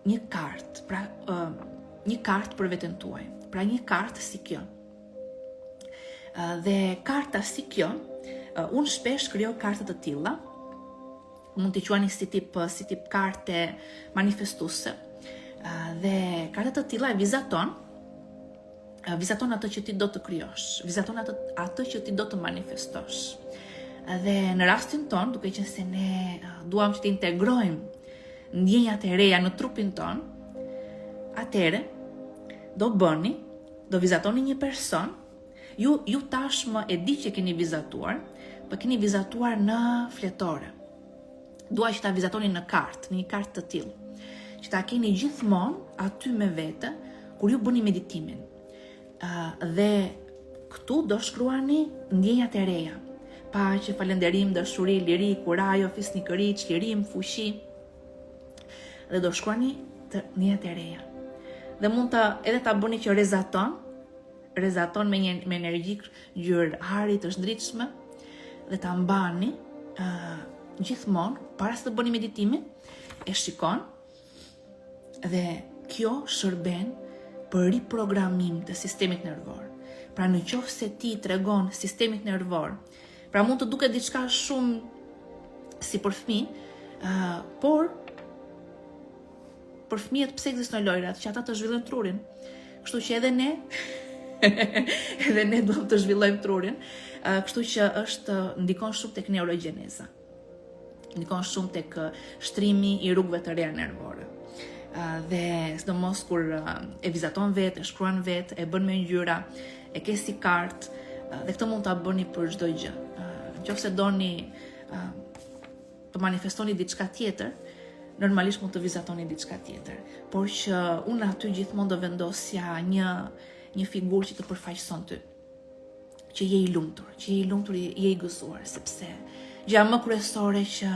një kartë, pra një kartë për veten tuaj, pra një kartë si kjo. Dhe karta si kjo, unë shpesh krijoj kartë të tilla. Mund t'i quani si tip karte manifestuese. Dhe kartat të tilla e vizaton atë që ti do të krijosh, vizaton atë që ti do të manifestosh. Dhe në rastin ton, duke qenë se ne duam që të integrojmë ndjenjat e reja në trupin ton, atëre do vizatoni një person. Ju tashmë e di që keni vizatuar, po keni vizatuar në fletore. Dua që ta vizatoni në kartë, në një kartë të tillë, që ta keni gjithmonë aty me vete kur ju bëni meditimin. Dhe këtu do shkruani ndjenjat e reja. Paqe, falënderim, dashuri, liri, kuraj, fisnikëri, çlirim, fuqi. Dhe do shkruani ndjenjat e reja. Dhe mund edhe ta bëni që rezaton me energji ngjyrë hari të shndritshme dhe ta mbani gjithmonë para se të bëni meditimin, e shikon dhe kjo shërben për riprogramim të sistemit nervor. Pra në qoftë se ti tregon sistemit nervor, pra mund të duket diçka shumë si për fëmijë, por për fëmijët pse ekzistojnë lojrat, që ata të zhvillojnë trurin. Kështu që edhe ne duam të zhvillojmë trurin, kështu që ndikon shumë tek neurogjeneza. Ndikon shumë tek shtrimi i rrugëve të reja nervore. Dhe sidomos kur e vizaton vetë, e shkruan vetë, e bën me ngjyra, e ke si kartë, dhe këtë mund ta bëni për çdo gjë. Nëse doni të manifestoni diçka tjetër, normalisht mund të vizatoni diçka tjetër, por që unë aty gjithmonë do vendosja një figurë që të përfaqëson ty, që je i lumtur, je i gëzuar, sepse gjëja më kryesore që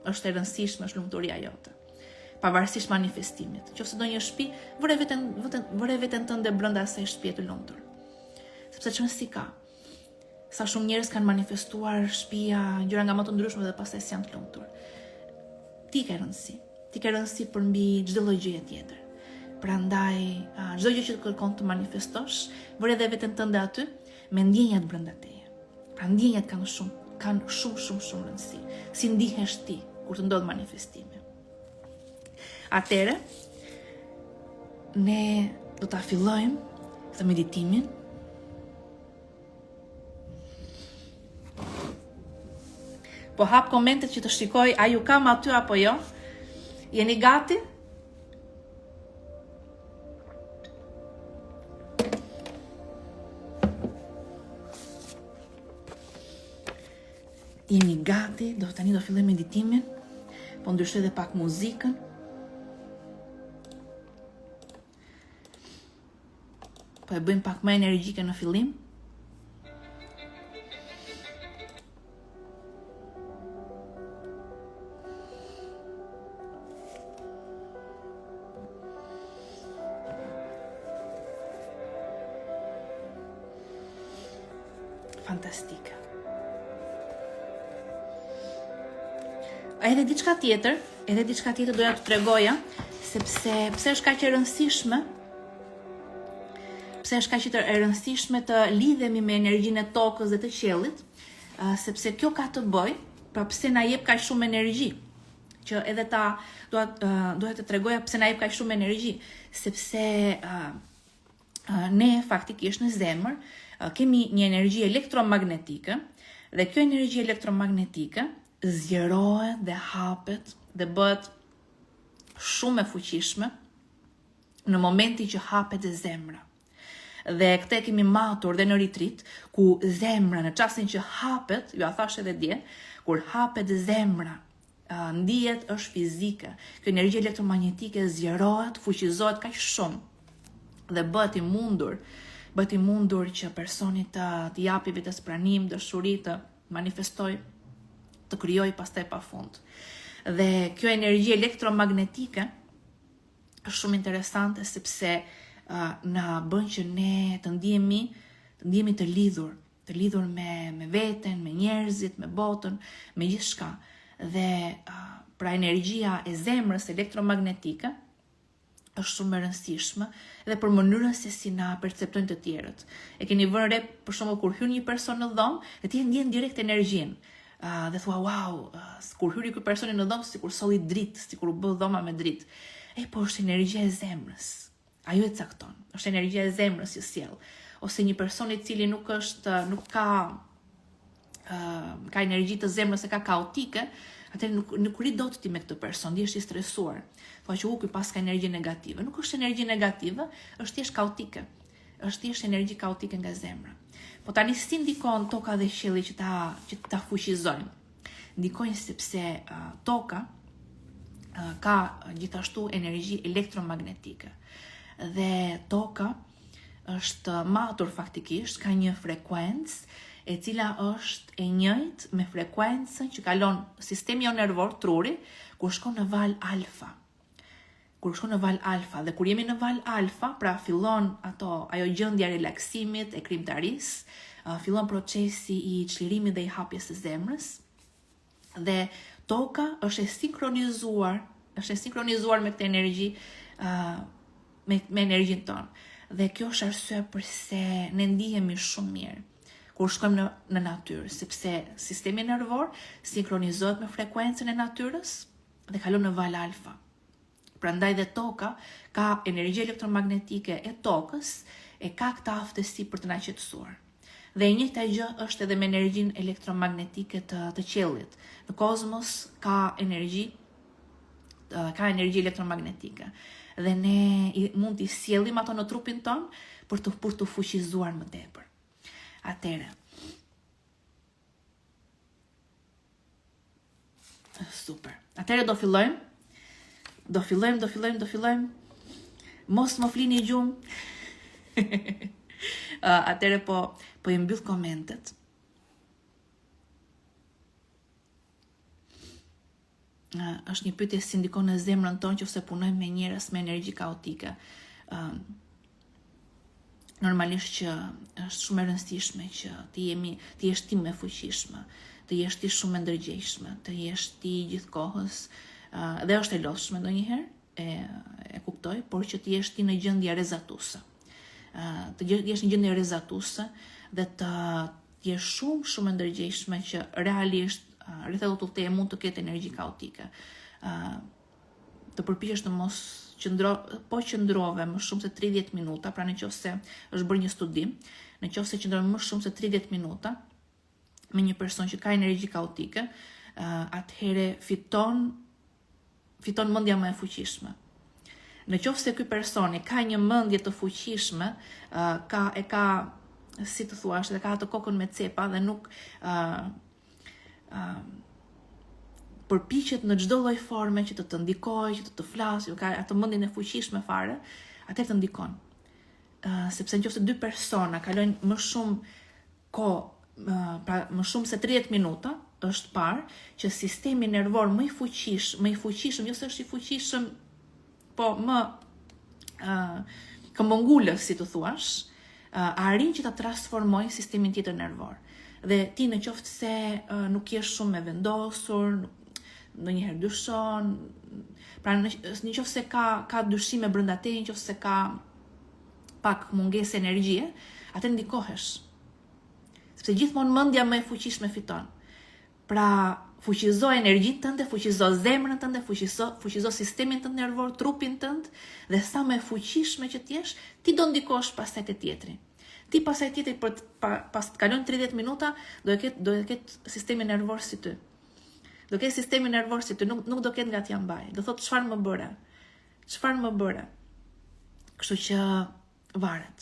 është e rëndësishme është lumturia jote, pavarësisht manifestimit. Nëse do një shtëpi, vëre veten tënde brenda asaj shtëpie të lumtur, sepse çon si ka. Sa shumë njerëz kanë manifestuar shtëpia, gjëra nga më të ndryshme dhe pastaj janë të lumtur. Ti ke rëndësi për mbi çdo lloj gjëje tjetër. Prandaj, çdo gjë që të kërkon të manifestosh, vëre edhe veten tënde aty me ndjenjat brenda teje. Pra ndjenjat kanë shumë rëndësi. Si ndihesh ti kur të ndodh manifestimi. Atëre, ne do ta fillojmë këtë meditimin. Po hap komentet që të shikoj, a ju kam aty apo jo? Jeni gati? Jeni gati? Tani do filloj meditimin. Po ndryshoj edhe pak muzikën. Po e bëjmë pak më energjike në fillim. Fantastike. Edhe diçka tjetër doja të tregoja, sepse pse është kaq e rëndësishme? Pse është kaq e rëndësishme të lidhemi me energjinë e tokës dhe të qiellit? Sepse kjo ka të bëjë, pra pse na jep kaq shumë energji? Që edhe doja të tregoja pse na jep kaq shumë energji, sepse ne faktikisht në zemër kemi një energji elektromagnetike dhe kjo energji elektromagnetike zgjerohet dhe hapet dhe bëhet shumë e fuqishme në momentin që hapet zemra. Dhe këtë kemi matur dhe në retreat, ku zemra në çastin që hapet, ju a thash edhe dje, kur hapet zemra, ndihet është fizike. Kjo energji elektromagnetike zgjerohet, fuqizohet kaq shumë dhe bëhet i mundur që personi të japi vetes pranim, dashuri, të manifestoj, të krijoj pastaj pafund. Dhe kjo energji elektromagnetike është shumë interesante sepse na bën që ne të ndihemi të lidhur me veten, me njerëzit, me botën, me gjithçka. Dhe pra energjia e zemrës elektromagnetike është shumë e rëndësishme dhe për mënyrën se si na perceptojnë të tjerët. E keni vënë re për shembull kur hyn një person në dhomë, dhe ti ndjen direkt energjinë. Dhe thua, wow, kur hyri ky personi në dhomë, sikur solli dritë, sikur u bë dhoma me dritë. Po është energjia e zemrës. Ajo e cakton. Është energjia e zemrës që sjell. Ose një person i cili nuk ka energji të zemrës e ka kaotike, atëherë nuk ri dot ti me këtë person, ndihesh i stresuar. Thua që ky pas ka energji negative. Nuk është energji negative, është thjesht kaotike. është thjesht energji kaotike nga zemra. Po tani si ndikon toka dhe qielli që ta fuqizojnë? Ndikojnë sepse toka ka gjithashtu energji elektromagnetike. Dhe toka është matur faktikisht, ka një frekuencë e cila është e njëjtë me frekuencën që kalon sistemi jo nervor, truri, kur shkon në val alfa. Kur shkon në val alfa, dhe kur jemi në val alfa, pra fillon ajo gjendja relaksimit, e krimtarisë, fillon procesi i çlirimit dhe i hapjes së zemrës, dhe toka është e sinkronizuar me këtë energji, me energjinë tonë. Dhe kjo është arsye pse ne ndihemi shumë mirë kur shkojmë në natyrë, sepse sistemi nervor sinkronizohet me frekuencën e natyrës dhe kalon në val alfa. Prandaj dhe toka ka energji elektromagnetike e tokës, e ka këtë aftësi për të na qetësuar. Dhe e njëjta gjë është edhe me energjinë elektromagnetike të qiellit. Në kozmos ka energji elektromagnetike. Dhe ne mund t'i sjellim ato në trupin ton për të fuqizuar më tepër. Atëre. Super. Atëre do fillojmë. Mos më flini gjumë. Atëre po i mbyll komentet. Është një pyetje si ndikon në zemrën tonë nëse punojmë me njerëz me energji kaotike. Normalisht që është shumë e rëndësishme që ti jesh ti më fuqishme, të jesh ti shumë e ndërgjegjshme, të jesh ti gjithkohës, dhe është e lodhshme ndonjëherë, e kuptoj, por që të jesh ti në gjendje rrezatuese. Të jesh në gjendje rrezatuese dhe të jesh shumë e ndërgjegjshme që realisht rreth udhëteje mund të ketë energji kaotike. Të përpiqesh të mos qëndrove më shumë se 30 minuta, pra nëse është bërë një studim, nëse qëndron më shumë se 30 minuta me një person që ka energji kaotike, atëherë fiton mendja më e fuqishme. Nëse ky person ka një mendje të fuqishme, ka si të thuash, dhe ka atë kokën me cepa dhe nuk përpiqet në çdo lloj forme që të ndikojë, që të flasë, ka atë mendjen e fuqishme fare, atëherë të ndikon. Sepse nëse dy persona kalojnë më shumë kohë, pra më shumë se 30 minuta, është parë që sistemi nervor më i fuqishëm, jo se është i fuqishëm, po më këmbëngulës, si të thuash, arrin që ta transformojë sistemin tjetër nervor. Dhe ti nëse nuk je shumë e vendosur, ndonjëherë dyshon, pra nëse ka dyshime brenda teje, nëse ka pak mungesë energjie, atë ndikohesh. Sepse gjithmonë mendja më e fuqishme fiton. Pra fuqizo energjinë tënde, fuqizo zemrën tënde, fuqizo sistemin tënd nervor, trupin tënd, dhe sa më e fuqishme që t'jesh, ti do ndikosh pastaj te tjetri. Ti pastaj tjetri pas të kalon 30 minuta do e ketë sistemi nervor si ty. Do ketë sistemi nervor si ty, nuk do ketë nga t'ja mbaj. Do thotë çfarë më bëre. Kështu që varet.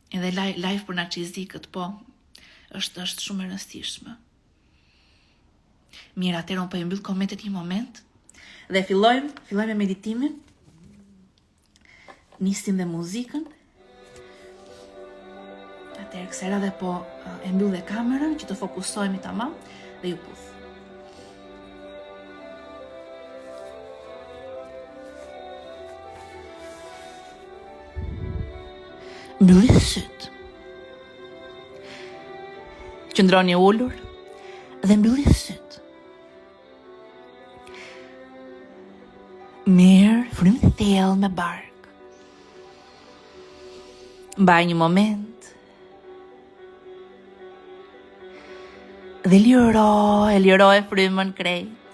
Edhe live për narcizikët, po, është shumë e rëndësishme. Mirë, atëherë unë po i mbyll komentet një moment dhe fillojmë me meditimin. Nisim dhe muzikën. Atëherë kësaj radhe po e mbyll dhe kamerën që të fokusohemi tamam dhe ju puth. Mbylli syt. Qëndroni ulur dhe mbylli syt. Mirë, frymë thellë me bark. Mbaj një moment dhe liroj frymën krejt.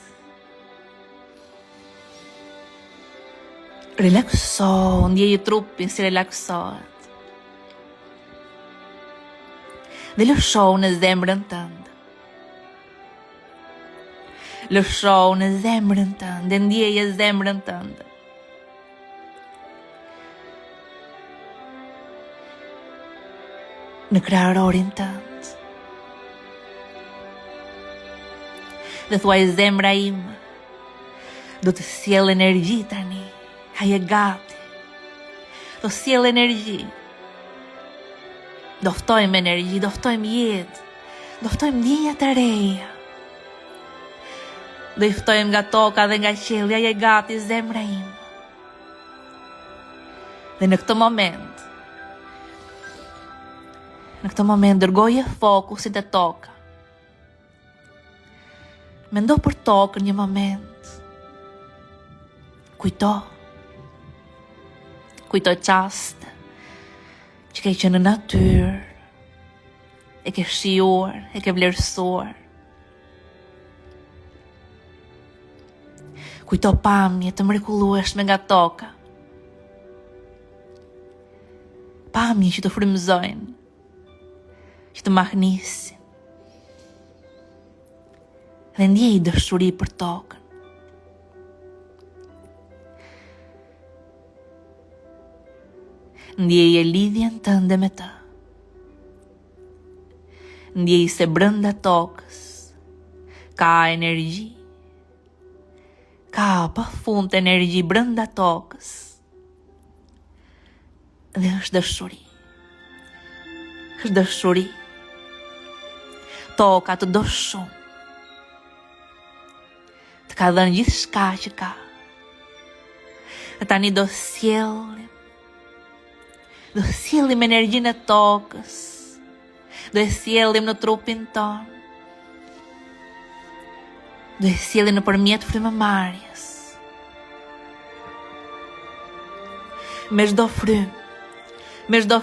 Relakso, ndjeji trupin si relaksohet. Dhe lëshohu në zemrën tënde. Lëshohu në zemrën tënde, ndjeje zemrën tënde. në kraharorin tënd. Dhe thuaj zemra im, do të sjell energji tani, a je gati? Do sjell energji. Do ftojmë energji, do ftojmë jetë, do ftojmë ndjenja të reja. Do i ftojmë nga toka dhe nga qielli, a je gati zemra im? Dhe në këtë moment dërgoje fokusin e toka. Mendo për tokën një moment. Kujto qaste që ke qenë në natyrë, e ke shijuar, e ke vlerësuar. Kujto pamje të mrekullueshme nga toka. Pamje që të frymëzojnë, që të mahnisin. Dhe ndjej dëshuri për tokën. Ndjeje lidhjen tënde me të. Ndjej se brenda tokës ka energji. Ka pafund energji brenda tokës. Dhe është dëshuri. Është dëshuri. Toka të do shumë. Të ka dhënë gjithçka që ka. Dhe tani do sjellim energjinë e tokës. Do e sjellim në trupin ton. Do e sjellim nëpërmjet frymëmarrjes. Me çdo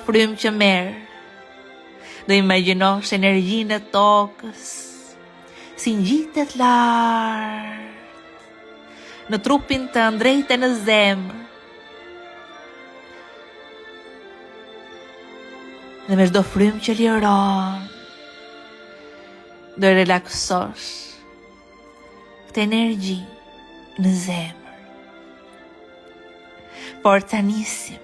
frym që merr, do imagjinosh energjinë e tokës si ngjitet lart në trupin tënd drejt në zemër. Dhe me çdo frym që liron, do e relaksosh këtë energji në zemër. Forca nisim.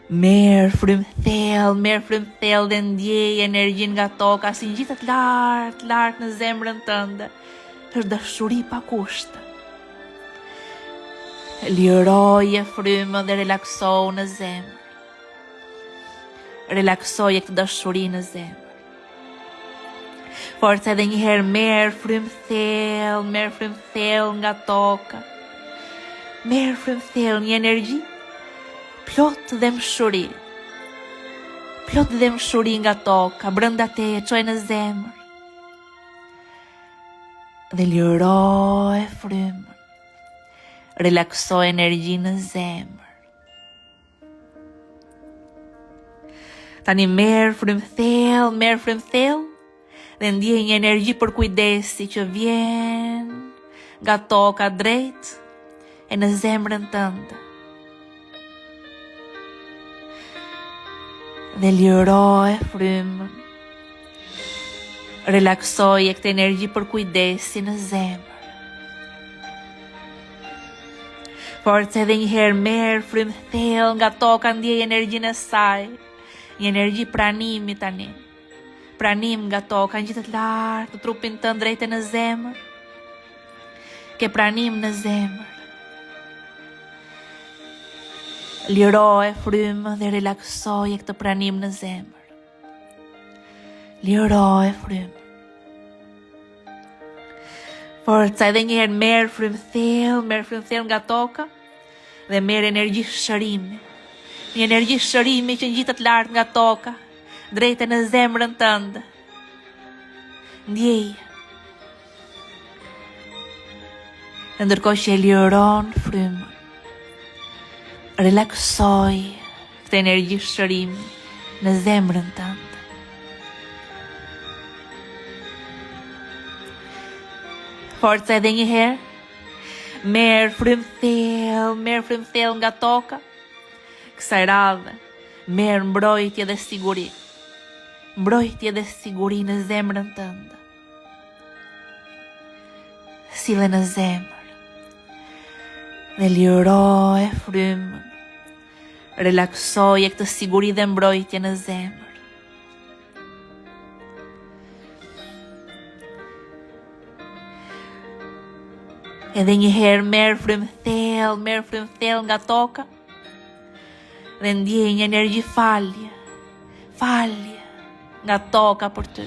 Merë frym thellë dhe ndjej energjin nga toka si ngjitet lart në zemrën tënde. Është dashuri pa kushte. Liroje frymën dhe relaksohu në zemër. Relaksoje këtë dashuri në zemër. Forca edhe njëherë merë frym thellë nga toka. Merë frym thellë një energji plot dhe mshuri nga toka, brenda teje, çoj në zemër. Dhe liroje frymën. Relaksoj energji në zemër. Tani merë frym thellë dhe ndjej një energji për kujdesi që vjen nga toka drejt e në zemrën tënde. Dhe liroje frymën. Relaksoje këtë energji për kujdesi në zemër. Forca edhe njëherë merë frym thellë nga toka, ndjej energjinë e saj. Një energji pranimi tani. Pranim nga toka, ngjitet lart në trupin tënd drejt në zemër. Ke pranim në zemër. Liroje frymën dhe relaksoje këtë pranim në zemër. Liroje frymën. Forca edhe njëherë merë frym thellë nga toka dhe merë energji shërimi. Një energji shërimi që ngjitet lart nga toka, drejt në zemrën tënde. Ndjej. Dhe ndërkohë që e liron frymën, relaksoj këtë energji shërimi në zemrën tënde. Forca edhe njëherë, merë frym thellë nga toka. Kësaj radhe, merë mbrojtje dhe siguri. Mbrojtje dhe siguri në zemrën tënde. Sille në zemër. Dhe liroje frymën. Relaksoje këtë siguri dhe mbrojtje në zemër. Edhe një herë merë frymë thellë nga toka dhe ndjej një energji falje nga toka për ty.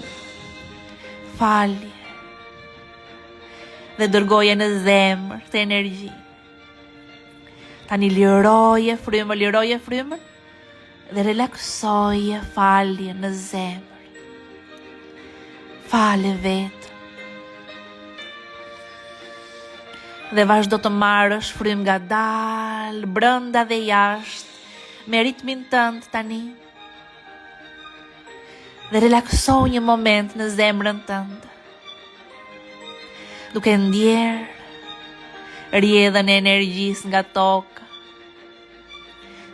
Falje. Dhe dërgoje në zemër të energji. Tani liroje frymën dhe relaksoje falje në zemër. Fale vetë. Dhe vazhdo të marrësh frymë nga dalë, brënda dhe jashtë, me ritmin tënd tani. Dhe relakso një moment në zemrën tënd. Duke ndjerë rrjedhën e energjisë nga toka,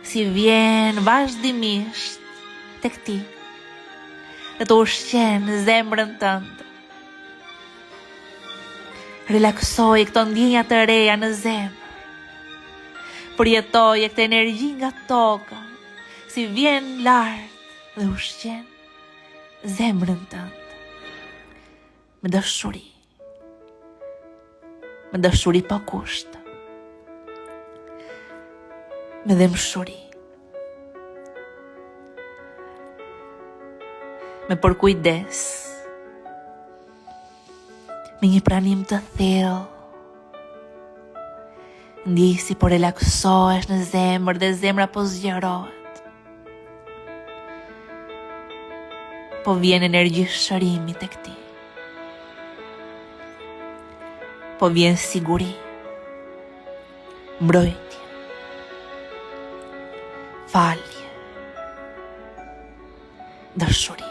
si vjen vazhdimisht tek ti, dhe të ushqen zemrën tënd. Relaksoje këto ndjenja të reja në zemër. Përjetoje këtë energji nga toka, si vjen lart dhe ushqen zemrën tënd. Me dashuri. Me dashuri pa kusht. Me dëmshuri. Me përkujdes. Me një pranim të thellë. Ndjej si po relaksohesh në zemër dhe zemra po zgjerohet. Po vjen energji shërimi tek ti. Po vjen siguri, mbrojtje, falje, dashuri.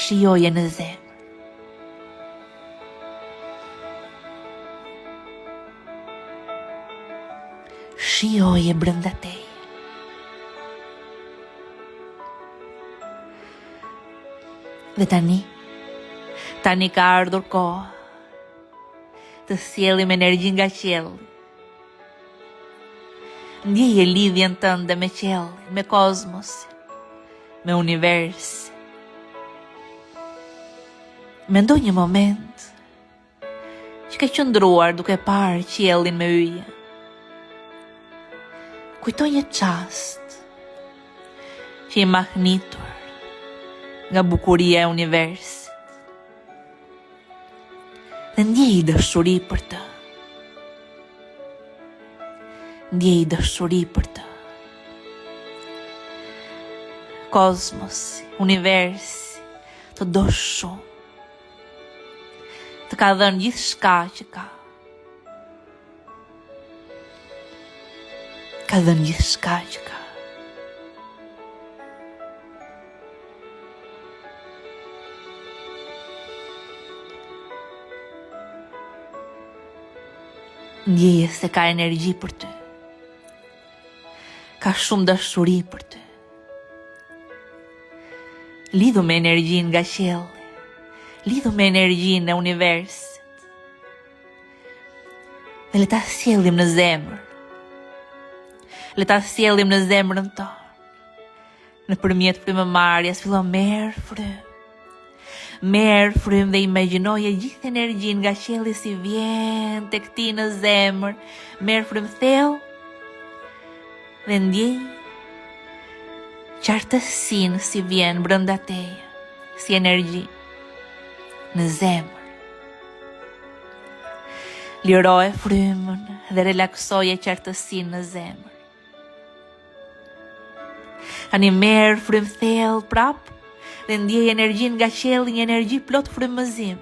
Shijoje në zemër. Shijoje brenda teje. Dhe tani ka ardhur koha të sjellim energji nga qielli. Ndjeje lidhjen tënde me qiellin, me kozmosin, me universin. Mendo një moment që ke qëndruar duke parë qiellin me yje. Kujtoj një çast që i mahnitur nga bukuria e universit. Dhe ndjej dashuri për të. Ndjej dashuri për të. Kozmosi, universi, të do shumë. Të ka dhënë gjithë shka që ka. Ka dhënë gjithë shka që ka. Ndjeje se ka energji për ty. Ka shumë dashuri për ty. Lidhu me energjin nga qielli. Lidhu me energjin e universit. Dhe le ta sjellim në zemër. Le ta sjellim në zemrën tonë. Nëpërmjet frymëmarrjes fillo merr frymë. Merë frymë dhe imagjinoje gjithë energjin nga qielli si vjen tek ti në zemër. Merë frymë thellë dhe ndjej qartësinë si vjen brenda teje, si energji në zemër. Liroje frymën dhe relaksoje qartësinë në zemër. Tani merë frymë thellë prapë dhe ndjej energjin nga qielli, një energji plot frymëzim.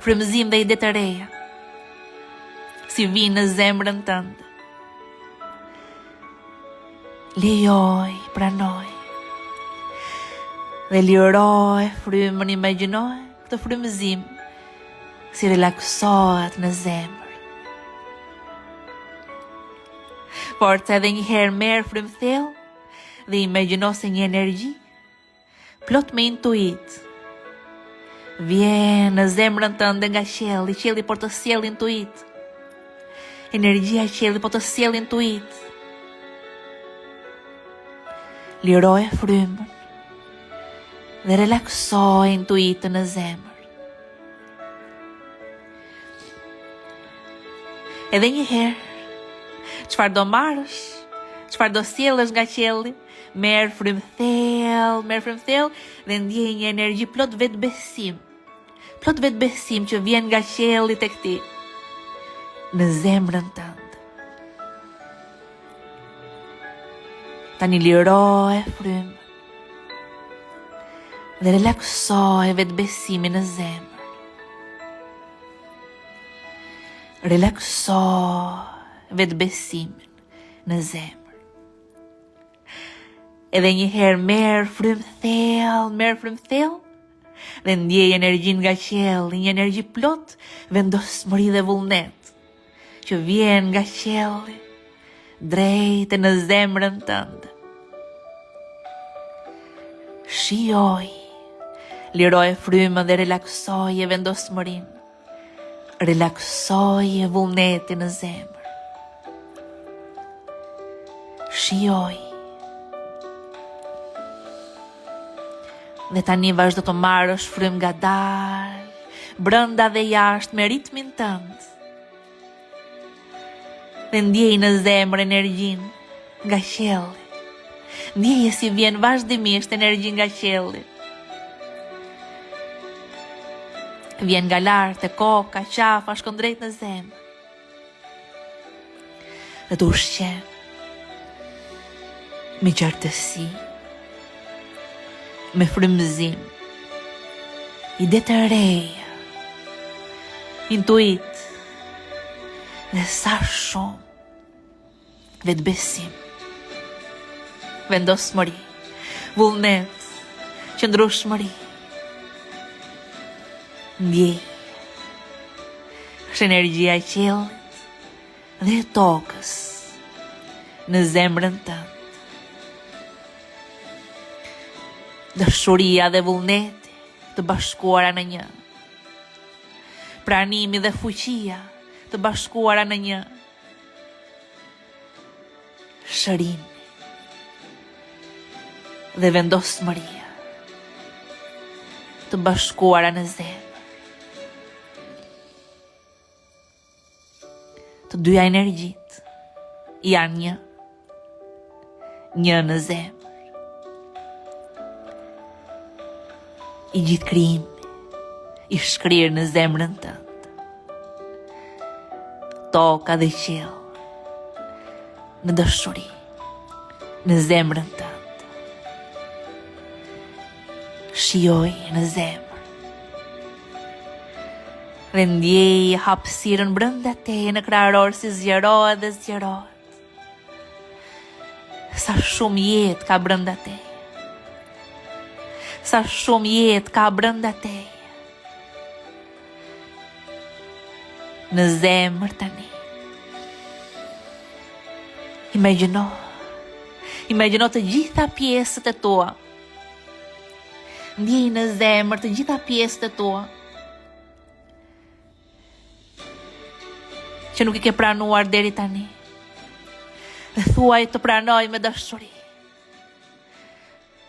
Frymëzim dhe ide të reja. Si vinë në zemrën tënde. Lijoj, pranoj. Dhe liroj frymën, imagjinoj këtë frymëzim si relaksohet në zemër. Forca edhe një herë merë frymë thellë dhe imagjino se një energji plot me intuit vjen në zemrën tënde nga qielli, qielli por të sjellë intuit. Energjia e qiellit po të sjellë intuit. Liroje frymën dhe relaksoje intuitën në zemër. Edhe një herë, çfarë do marrësh, çfarë do sjellësh nga qielli, merr frym thellë dhe ndjej një energji plot vetbesim që vjen nga qielli tek ti në zemrën tënde. Tani liroje frymën dhe relaksoje vetbesimin në zemër. Relaksoje vetbesimin në zemër. Edhe një herë merr frym thellë dhe ndjej energjin nga qielli, një energji plot vendosmëri dhe vullnet që vjen nga qielli drejt në zemrën tënde. Shijoj, liroje frymën dhe relaksoje vendosmërin. Relaksoje vullnetin në zemër. Shijoj. Dhe tani vazhdo të marrësh frym ngadalë, brenda dhe jashtë me ritmin tënd. Dhe ndjej në zemër energjin nga qielli. Ndjeje si vjen vazhdimisht energji nga qielli. Vjen nga lart e koka, qafa, shkon drejt në zemër. Dhe të ushqen me qartësi, me frymëzim, ide të reja, intuit dhe sa shumë vetbesim, vendosmëri, vullnet, qëndrueshmëri. Ndjej është energjia e qiellit dhe e tokës në zemrën tënde. Dashuria dhe vullneti të bashkuara në një. Pranimi dhe fuqia të bashkuara në një. Shërimi dhe vendosmëria të bashkuara në zemër. Të dyja energjit janë një në zemër. I gjithë krijimi i shkrirë në zemrën tënde. Toka dhe qiell në dashuri në zemrën tënde. Shijoj në zemër dhe ndjej hapësirën brenda teje në krahëror si zgjerohet dhe zgjerohet. Sa shumë jetë ka brenda teje. Sa shumë jetë ka brenda teje. Në zemër tani. Imagjino të gjitha pjesët e tua. Ndjej në zemër të gjitha pjesët e tua që nuk i ke pranuar deri tani. Dhe thuaj të pranoj me dashuri.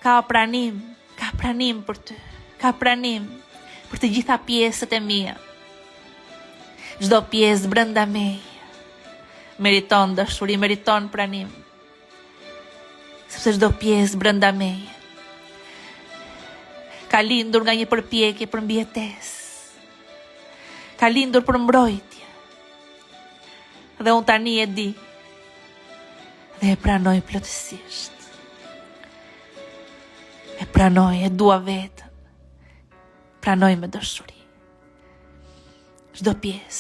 Ka pranim për ty. Ka pranim për të gjitha pjesët e mia. Çdo pjesë brenda meje meriton dashuri, meriton pranim. Sepse çdo pjesë brenda meje ka lindur nga një përpjekje për mbijetesë. Ka lindur për mbrojtje. Dhe unë tani e di dhe e pranoj plotësisht. E pranoj, e dua vetën. Pranoj me dashuri. Çdo pjesës.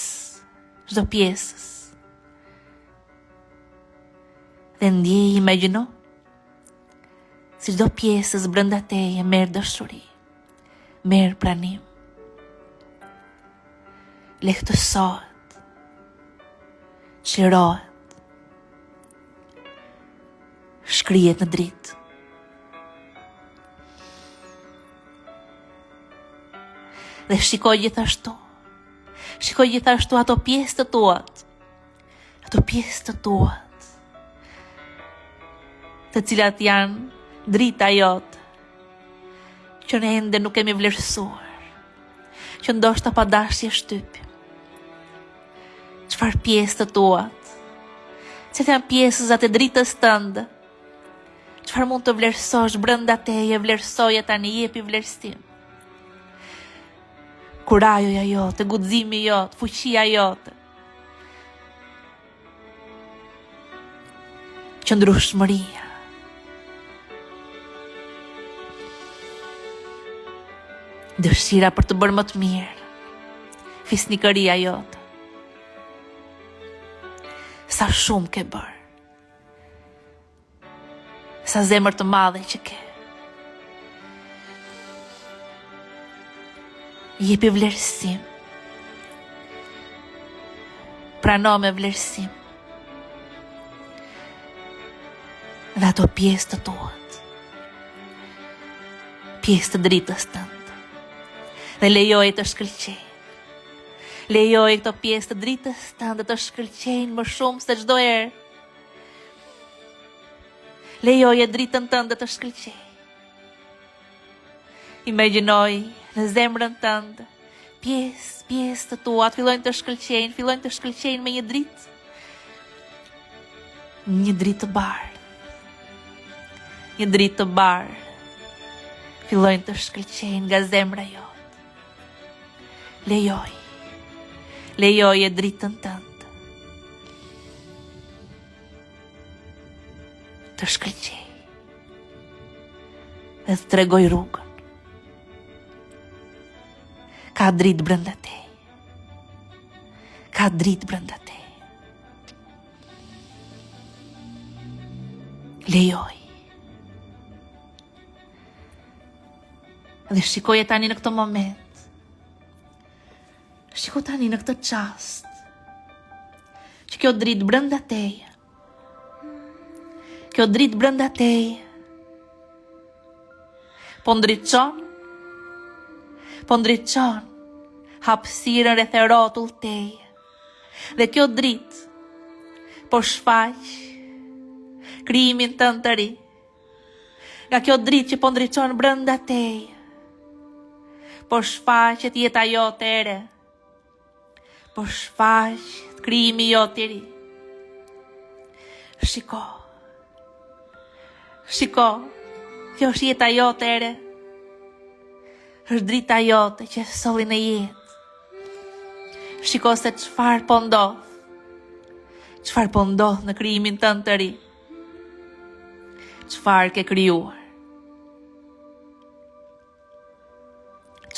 Dhe ndjej, imagjino si çdo pjesës brenda teje merr dashuri, merr pranim. Lehtësohet, çlirohet, shkrihet në dritë. Dhe shikoj gjithashtu ato pjesë të tuat këto pjesë të tuat, të cilat janë drita jote, që ne ende nuk kemi vlerësuar, që ndoshta pa dashje shtypim. Çfarë pjesë të tuat, cilat janë pjesët e dritës tënde, çfarë mund të vlerësosh brenda teje, vlerësoje tani, jepi vlerësim. Kurajoja jote, guximi jote, fuqia jote, qëndrueshmëria, dëshira për të bërë më të mirë, fisnikëria jote. Sa shumë ke bërë, sa zemër të madhe që ke. Jepi vlerësim, prano me vlerësim dhe ato pjesë të tuat, pjesë të dritës tënde, dhe lejoj të shkëlqejnë. Lejoj këto pjesë të dritës tënde të shkëlqejnë më shumë se çdo herë. Lejoj e dritën tënde të shkëlqejnë. Imagjinoj në zemrën tënde pjesë të tuat fillojnë të shkëlqejnë me një dritë të bardhë. Një dritë të bardhë fillojnë të shkëlqejnë nga zemra jote. Lejoj e dritën tënde të shkëlqej dhe të tregoj rrugën. Ka dritë brenda tej. Ka dritë brenda tej. Lejoj. Dhe shikoje tani në këtë moment. Shiko tani në këtë çast, që kjo dritë brenda teje, kjo dritë brenda teje, po ndriçon hapësirën rreth e rrotull teje, dhe kjo dritë po shfaq krijimin tënd të ri. Nga kjo dritë që po ndriçon brenda teje, po shfaqet jeta jote e re, po shfaq krijimi jote i ri. Shiko, kjo është jeta jote e re, është drita jote që solli në jetë. Shiko se çfarë po ndodh në krijimin tënd të ri. Çfarë ke krijuar?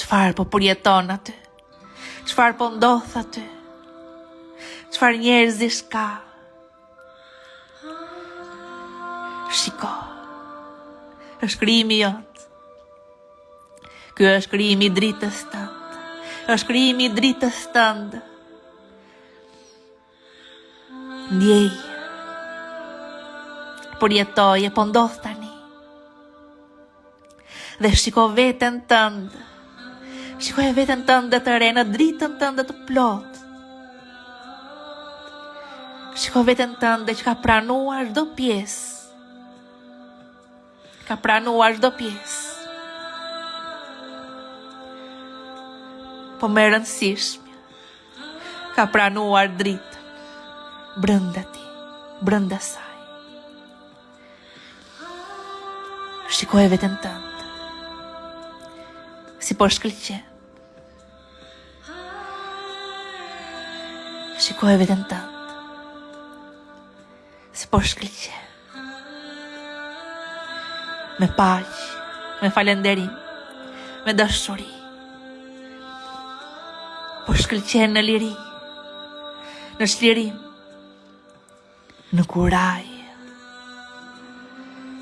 Çfarë po përjeton aty? Çfarë po ndodh aty? Çfarë njerëzish ka? Shiko, është krijimi jot. Ky është krijimi i dritës tënde. Është krijimi i dritës tënde. Ndjej, përjetoj, po ndodh tani. Dhe shiko veten tënde. Shikoj veten tënde të re në dritën tënde të plot. Shiko veten tënde që ka pranuar çdo pjesë. Po me rëndësishme, ka pranuar dritën brenda ti, brenda saj. Shikoj veten tënde, si po shkëlqen. Shikoj veten tënde, si po shkëlqen. Me paqë, me falënderim, me dashuri. Po shkëlqen në liri, në shlirim, në kuraj.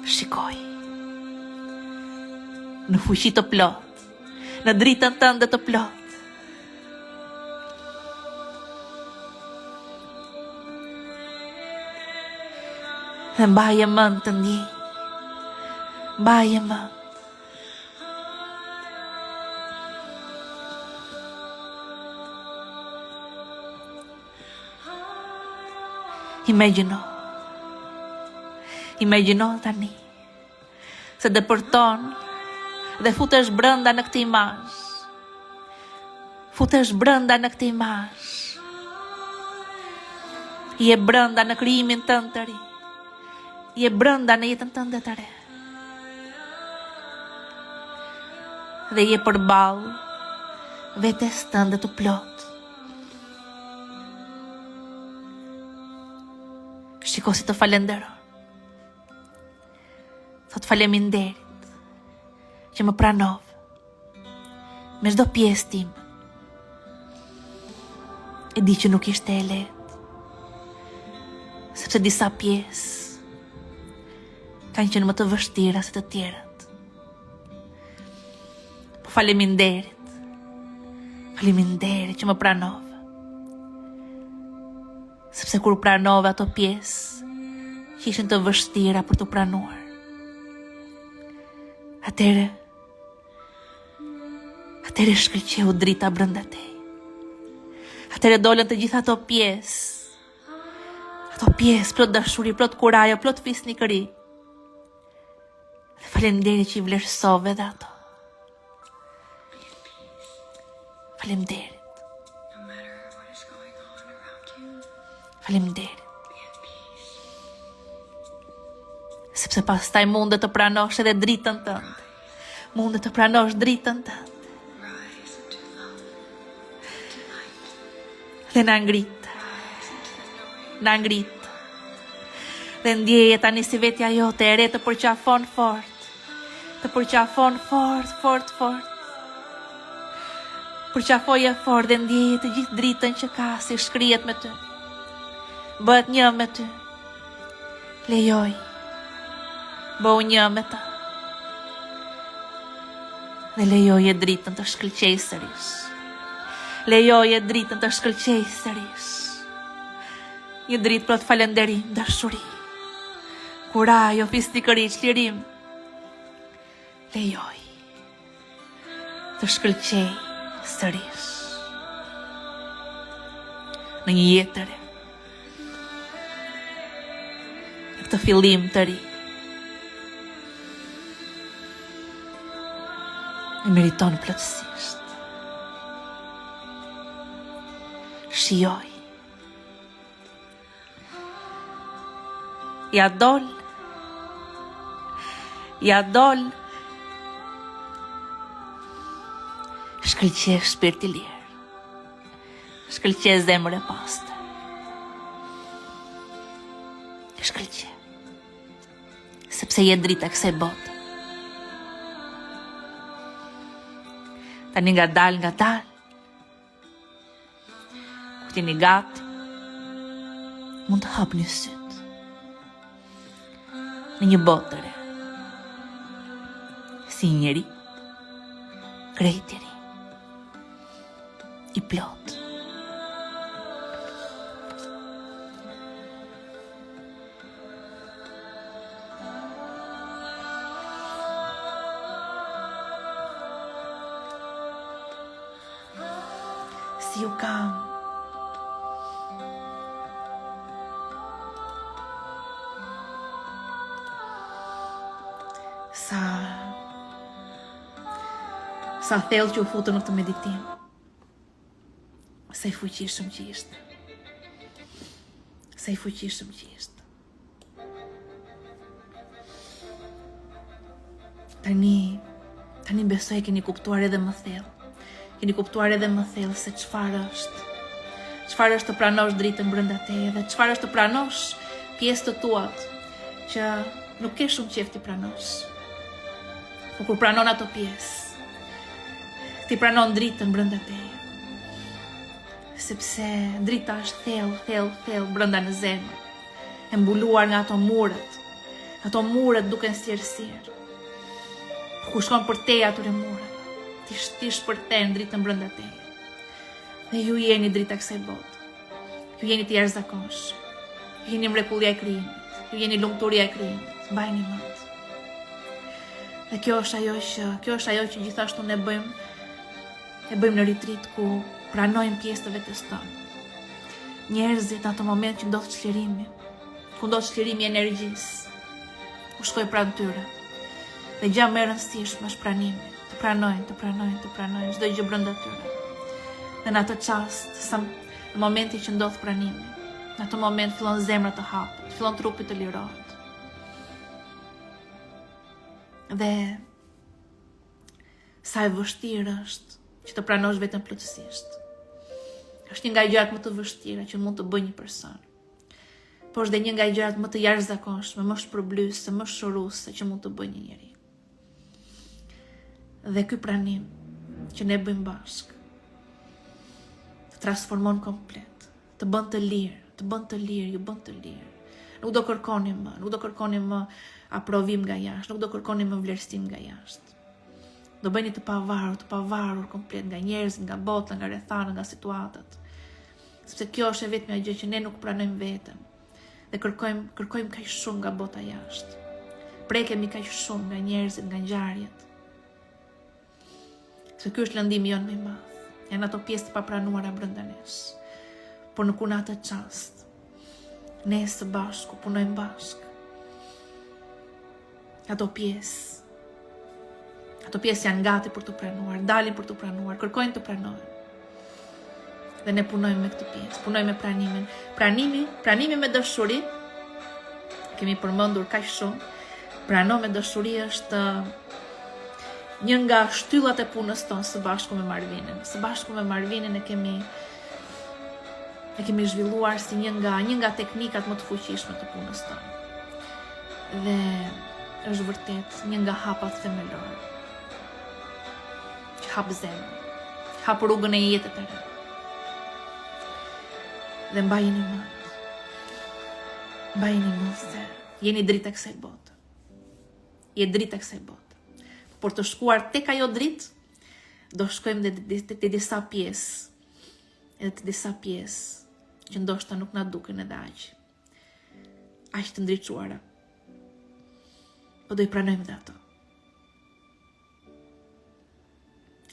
Shikoj, në fuqi të plot, në dritën tënde të plot. Dhe mbaje mend të ndjej, mbaje mend. Imagjino tani se depërton dhe futesh brenda në këtë imazh. Je brenda në krijimin tënd të ri. Je brenda në jetën tënde të re. Dhe je përballë vetes tënde të plot. Shiko si të falenderon. Thot faleminderit që më pranov me çdo pjesë tim. E di që nuk ishte e lehtë, sepse disa pjesë kanë qenë më të vështira se të tjerat. Po faleminderit që më pranov, sepse kur pranove ato pjesë që ishin të vështira për të pranuar, atëre shkëlqeu drita brenda tej. Atëre dolën të gjitha ato pjesë plot dashuri, plot kurajo, plot fisnikëri. Dhe faleminderit që i vlerësove dhe ato. Faleminderit. Sepse pastaj mundet të pranosh edhe dritën tënde. Mundet të pranosh dritën tënde. Dhe na ngrit. Dhe ndjeje tani si vetja jote e re të përqafon fort. Përqafoje fort dhe ndjeje të gjithë dritën që ka, si shkrihet me ty. Bëhet një me ty. Lejoj. Bëu një me ta. Dhe lejoje dritën të shkëlqej sërish. Një dritë plot falënderim, dashuri, kurajo, fisnikëri, çlirim. Lejoj të shkëlqej sërish në një jetë të re, në këtë fillim të ri. E meriton plotësisht. Shijoj. Ja dol. Shkëlqe shpirt i lirë. Shkëlqe zemër e pastër. Shkëlqe. Sepse je drita kësaj bote. Tani nga dal. Kur t'jeni gati, mund të hapni syt në një botë të re. Si njeri, krejt i ri, i plot. Si u kam sa thellë që u futën në këtë meditim. Sa i fuqishëm që ishte. Tani besoj keni kuptuar edhe më thellë. Se çfarë është të pranosh dritën brenda teje dhe çfarë është të pranosh pjesë të tuat që nuk ke shumë qejf të pranosh. Po kur pranon ato pjesë, ti pranon dritën brenda teje. Sepse drita është thellë brenda në zemër, e mbuluar nga ato muret duken si errësirë. Kur shkon për teje atyre muret, ti shpërthen dritën brenda teje. Dhe ju jeni drita kësaj bote. Ju jeni të jashtëzakonshëm. Ju jeni mrekullia e krijimit. Ju jeni lumturia e krijimit. Mbajini mend. Dhe kjo është ajo që gjithashtu ne bëjmë në retreat, ku pranojmë pjesë të vetes tonë. Njerëzit në atë moment që ndodhë çlirimi, ku ndodhë çlirimi i energjisë, u shkoj pranë tyre. Dhe gjë më e rëndësishme është pranimi, të pranojnë çdo gjë brenda tyre. Dhe në atë çast, në momentin që ndodh pranimi, në atë moment fillon zemra të hapet, fillon trupi të lirohet. Dhe sa e vështirë është që të pranosh veten plotësisht. Është një nga gjërat më të vështira që mund të bëjë një person. Por është dhe një nga gjërat më të jashtëzakonshme, më shpërblyese, më shoruese që mund të bëjë një njeri. Dhe ky pranim që ne bëjmë bashkë të transformon komplet, të bën të lirë, ju bën të lirë. Nuk do kërkoni më aprovim nga jashtë, nuk do kërkoni më vlerësim nga jashtë. Do bëni të pavarur komplet nga njerëzit, nga bota, nga rrethana, nga situatat. Sepse kjo është e vetmja gjë që ne nuk pranojmë veten dhe kërkojmë kaq shumë nga bota jashtë. Prekemi kaq shumë nga njerëzit, nga ngjarjet. Se ky është lëndimi jonë më i madh. Janë ato pjesë të papranuara brenda nesh. Por nuk në atë çast. Ne së bashku punojmë bashkë. Ato pjesë janë gati për të pranuar, dalin për të pranuar, kërkojnë të pranojnë. Dhe ne punojmë me këtë pjesë, punojmë me pranimin. Pranimi me dashuri, kemi përmendur kaq shumë, prano me dashuri është një nga shtyllat e punës tonë së bashku me Marvinin. Së bashku me Marvinin e kemi zhvilluar si një nga teknikat më të fuqishme të punës tonë. Dhe është vërtet një nga hapat themelore. Që hap zemrën, hap rrugën e jetës të re. Dhe mbajini mend se jeni drita kësaj bote. Je drita kësaj bote. Por të shkuar tek ajo dritë, do shkojmë te disa pjesë, edhe te disa pjesë që ndoshta nuk na duken edhe aq të ndriçuara. Po do I pranojmë dhe ato.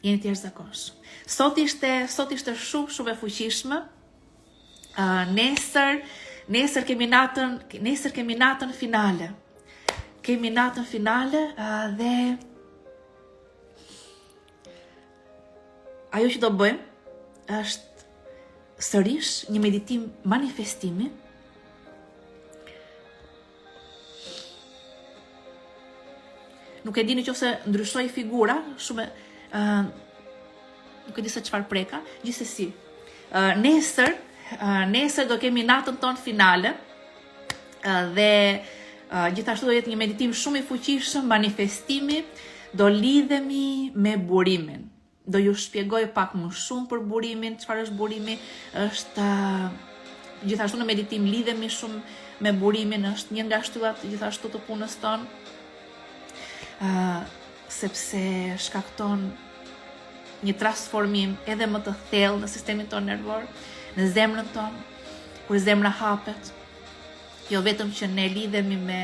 Jeni të jashtëzakonshëm. Sot ishte shumë e fuqishme. Nesër kemi natën finale. Dhe ajo që do bëjmë është sërish një meditim manifestimi. Nuk e di nëse ndryshoi figura, nuk e di se çfarë preka, gjithsesi. Nesër do kemi natën tonë finale dhe gjithashtu do jetë një meditim shumë I fuqishëm, manifestimi, do lidhemi me burimin. Do ju shpjegoj pak më shumë për burimin, çfarë është burimi, është gjithashtu në meditim lidhemi shumë me burimin, është një nga shtyllat gjithashtu të punës tonë. Sepse shkakton një transformim edhe më të thellë në sistemin tonë nervor, në zemrën tonë, kur zemra hapet, jo vetëm që ne lidhemi me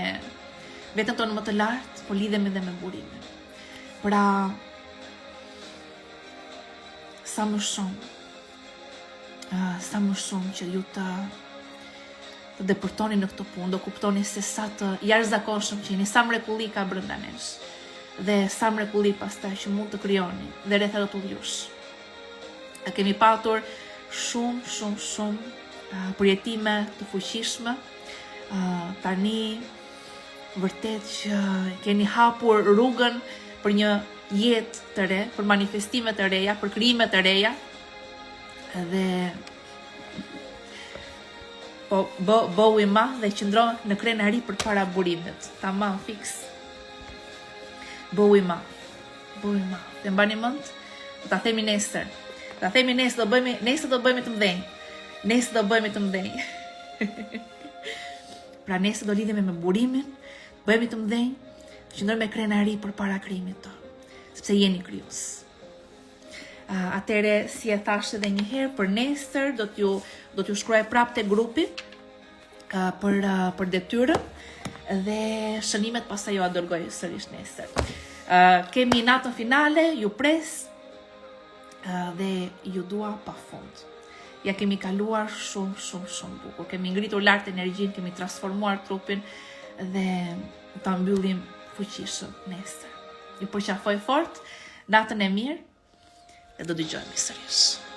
veten tonë më të lartë, por lidhemi edhe me burimin. Pra, sa më shumë që ju të depërtoni në këtë punë, do kuptoni se sa të jashtëzakonshëm që jeni, sa mrekulli ka brenda nesh. Dhe sa mrekulli pastaj që mund të krijoni dhe rreth rrotull jush. Kemi patur shumë përjetime të fuqishme. Tani vërtet që keni hapur rrugën për një jetë të re, për manifestime të reja, për krijime të reja. Dhe bëu I madh dhe qëndron në krenari përpara burimit. Tamam fix. Bëu I madh. Dhe mbani mend, ta themi nesër. Do bëjmë të mëdhenj. Pra nesër do lidhemi me burimin, bëhemi të mëdhenj, qëndrojmë me krenari përpara krijimit tonë, sepse jeni krijues. Atëre, si e thash edhe një herë, për nesër do t'ju shkruaj prapë te grupi për detyrën dhe shënimet pastaj ju dërgoj sërish nesër. Kemi natën finale, ju pres dhe ju dua pafund. ja kemi kaluar shumë bukur. Kemi ngritur lart energjinë, kemi transformuar trupin dhe ta mbyllim fuqishëm nesër. Ju përqafoj fort, natën e mirë dhe do dëgjojmë sërish.